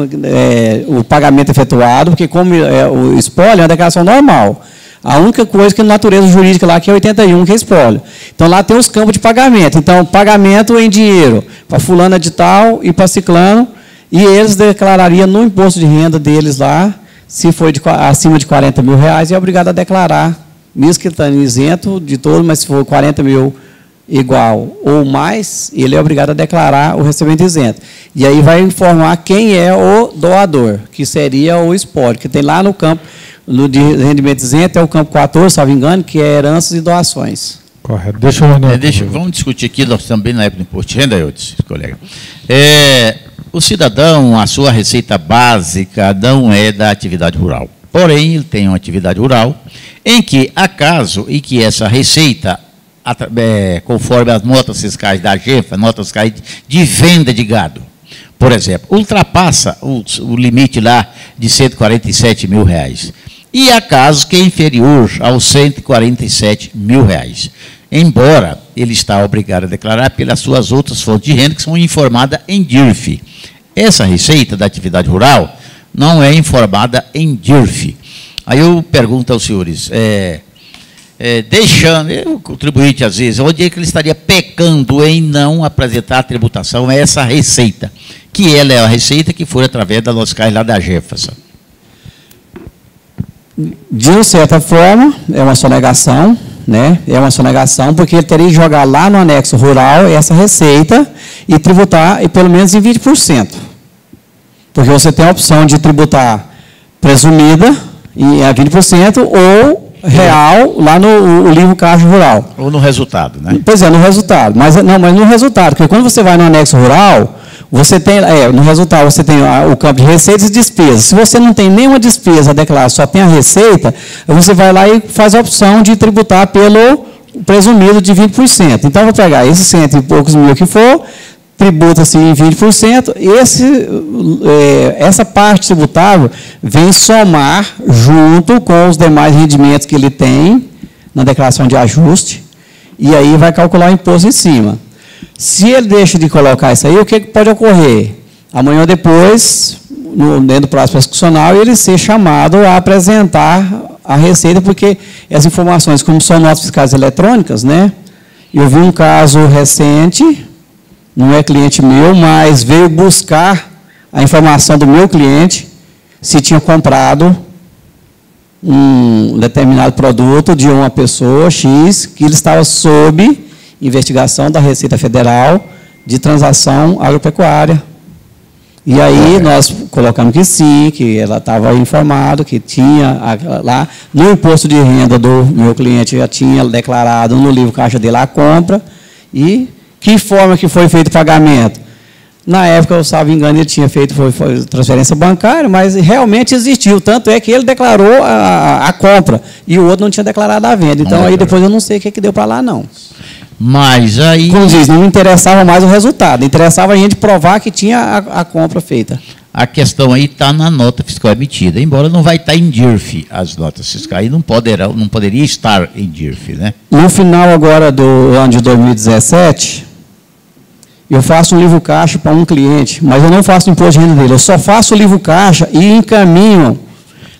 efetuado, porque como o espólio é uma declaração normal. A única coisa que a natureza jurídica lá que é 81, que é espólio. Então, lá tem os campos de pagamento. Então, pagamento em dinheiro para fulana de tal e para ciclano, e eles declarariam no imposto de renda deles lá, se for acima de 40 mil reais, é obrigado a declarar, mesmo que está isento de todo, mas se for 40 mil igual ou mais, ele é obrigado a declarar o recebimento isento. E aí vai informar quem é o doador, que seria o espólio, que tem lá no campo, no de rendimento isento, é o campo 14, salvo engano, que é heranças e doações. Correto. Vamos discutir aqui, nós também na época do imposto de renda, eu disse, colega. O cidadão, a sua receita básica não é da atividade rural. Porém, ele tem uma atividade rural em que, acaso, e que essa receita, conforme as notas fiscais da AGENFA, notas fiscais de venda de gado, por exemplo, ultrapassa o limite lá de 147 mil reais. e há casos que é inferior aos R$147 mil. Embora ele está obrigado a declarar pelas suas outras fontes de renda que são informadas em DIRF. Essa receita da atividade rural não é informada em DIRF. Aí eu pergunto aos senhores, deixando, o contribuinte às vezes, onde é que ele estaria pecando em não apresentar a tributação a essa receita? Que ela é a receita que foi através da nossa caixa lá da Jefferson. De uma certa forma, é uma sonegação, né? É uma sonegação, porque ele teria que jogar lá no anexo rural essa receita e tributar e pelo menos em 20%. Porque você tem a opção de tributar presumida em 20% ou real lá no livro caixa rural. Ou no resultado, né? Pois é, no resultado. Mas no resultado, porque quando você vai no anexo rural, você tem, no resultado você tem o campo de receitas e despesas. Se você não tem nenhuma despesa a declarar, só tem a receita, você vai lá e faz a opção de tributar pelo presumido de 20%. Então, eu vou pegar esses 100 e poucos mil que for, tributa-se em 20%, essa parte tributável vem somar junto com os demais rendimentos que ele tem na declaração de ajuste, e aí vai calcular o imposto em cima. Se ele deixa de colocar isso aí, o que pode ocorrer? Amanhã ou depois, dentro do prazo prescricional, ele ser chamado a apresentar a receita, porque as informações, como são notas fiscais eletrônicas, né? Eu vi um caso recente, não é cliente meu, mas veio buscar a informação do meu cliente, se tinha comprado um determinado produto de uma pessoa X, que ele estava sob investigação da Receita Federal de transação agropecuária. E aí nós colocamos que sim, que ela estava informado, que tinha lá, no imposto de renda do meu cliente já tinha declarado no livro caixa dele a compra, e que forma que foi feito o pagamento? Na época, eu salvo engano, ele tinha feito foi transferência bancária, mas realmente existiu. Tanto é que ele declarou a compra e o outro não tinha declarado a venda. Então, aí depois eu não sei o que deu para lá, não. Mas aí... Como diz, não me interessava mais o resultado. Interessava a gente provar que tinha a compra feita. A questão aí está na nota fiscal emitida. Embora não vai estar em DIRF as notas fiscais, não poderia estar em DIRF, né? No final agora do ano de 2017... eu faço um livro caixa para um cliente, mas eu não faço o imposto de renda dele. Eu só faço o livro caixa e encaminho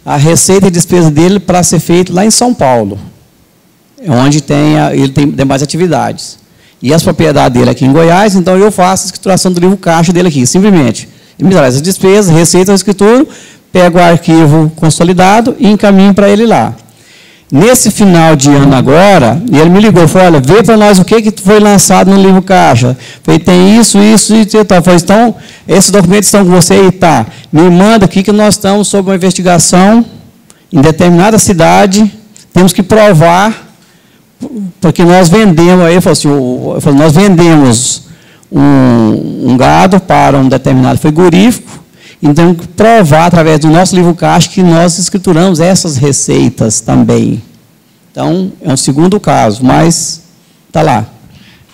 a receita e despesa dele para ser feito lá em São Paulo, onde ele tem demais atividades. E as propriedades dele aqui em Goiás, então eu faço a escrituração do livro caixa dele aqui, simplesmente. Ele me traz as despesas, receita, eu escrituro, pego o arquivo consolidado e encaminho para ele lá. Nesse final de ano agora, ele me ligou, falou, olha, vê para nós o que foi lançado no livro caixa. Falei, tem isso e tal. Falei, então, esses documentos estão com você aí, tá. Me manda aqui que nós estamos sob uma investigação em determinada cidade, temos que provar, porque nós vendemos, aí ele falou assim, nós vendemos um gado para um determinado frigorífico, então, temos que provar, através do nosso livro caixa, que nós escrituramos essas receitas também. Então, é um segundo caso, mas está lá.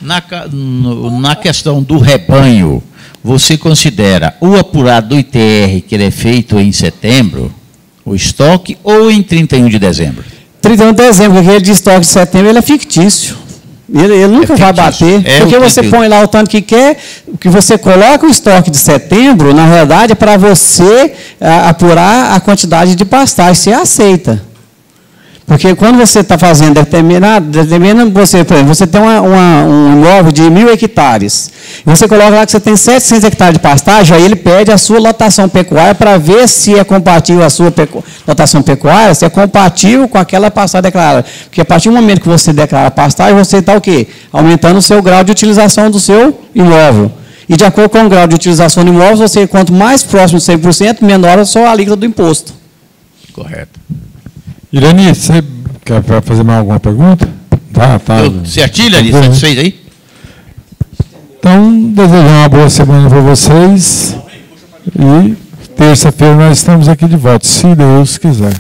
Na questão do rebanho, você considera o apurado do ITR, que ele é feito em setembro, o estoque, ou em 31 de dezembro? 31 de dezembro, porque aquele de estoque de setembro ele é fictício. Ele nunca vai bater, porque você põe lá o tanto que quer, que você coloca o estoque de setembro, na realidade, é para você apurar a quantidade de pastagem, você aceita. Porque quando você está fazendo você, por exemplo, você tem um imóvel de 1.000 hectares, e você coloca lá que você tem 700 hectares de pastagem, aí ele pede a sua lotação pecuária para ver se é compatível a sua lotação pecuária, se é compatível com aquela pastagem declarada. Porque a partir do momento que você declara a pastagem, você está o quê? Aumentando o seu grau de utilização do seu imóvel. E de acordo com o grau de utilização do imóvel, você, quanto mais próximo de 100%, menor a sua alíquota do imposto. Correto. Irani, você quer fazer mais alguma pergunta? Tá. Certinho, Irani? Satisfeito aí? Então, desejo uma boa semana para vocês. E terça-feira nós estamos aqui de volta, se Deus quiser.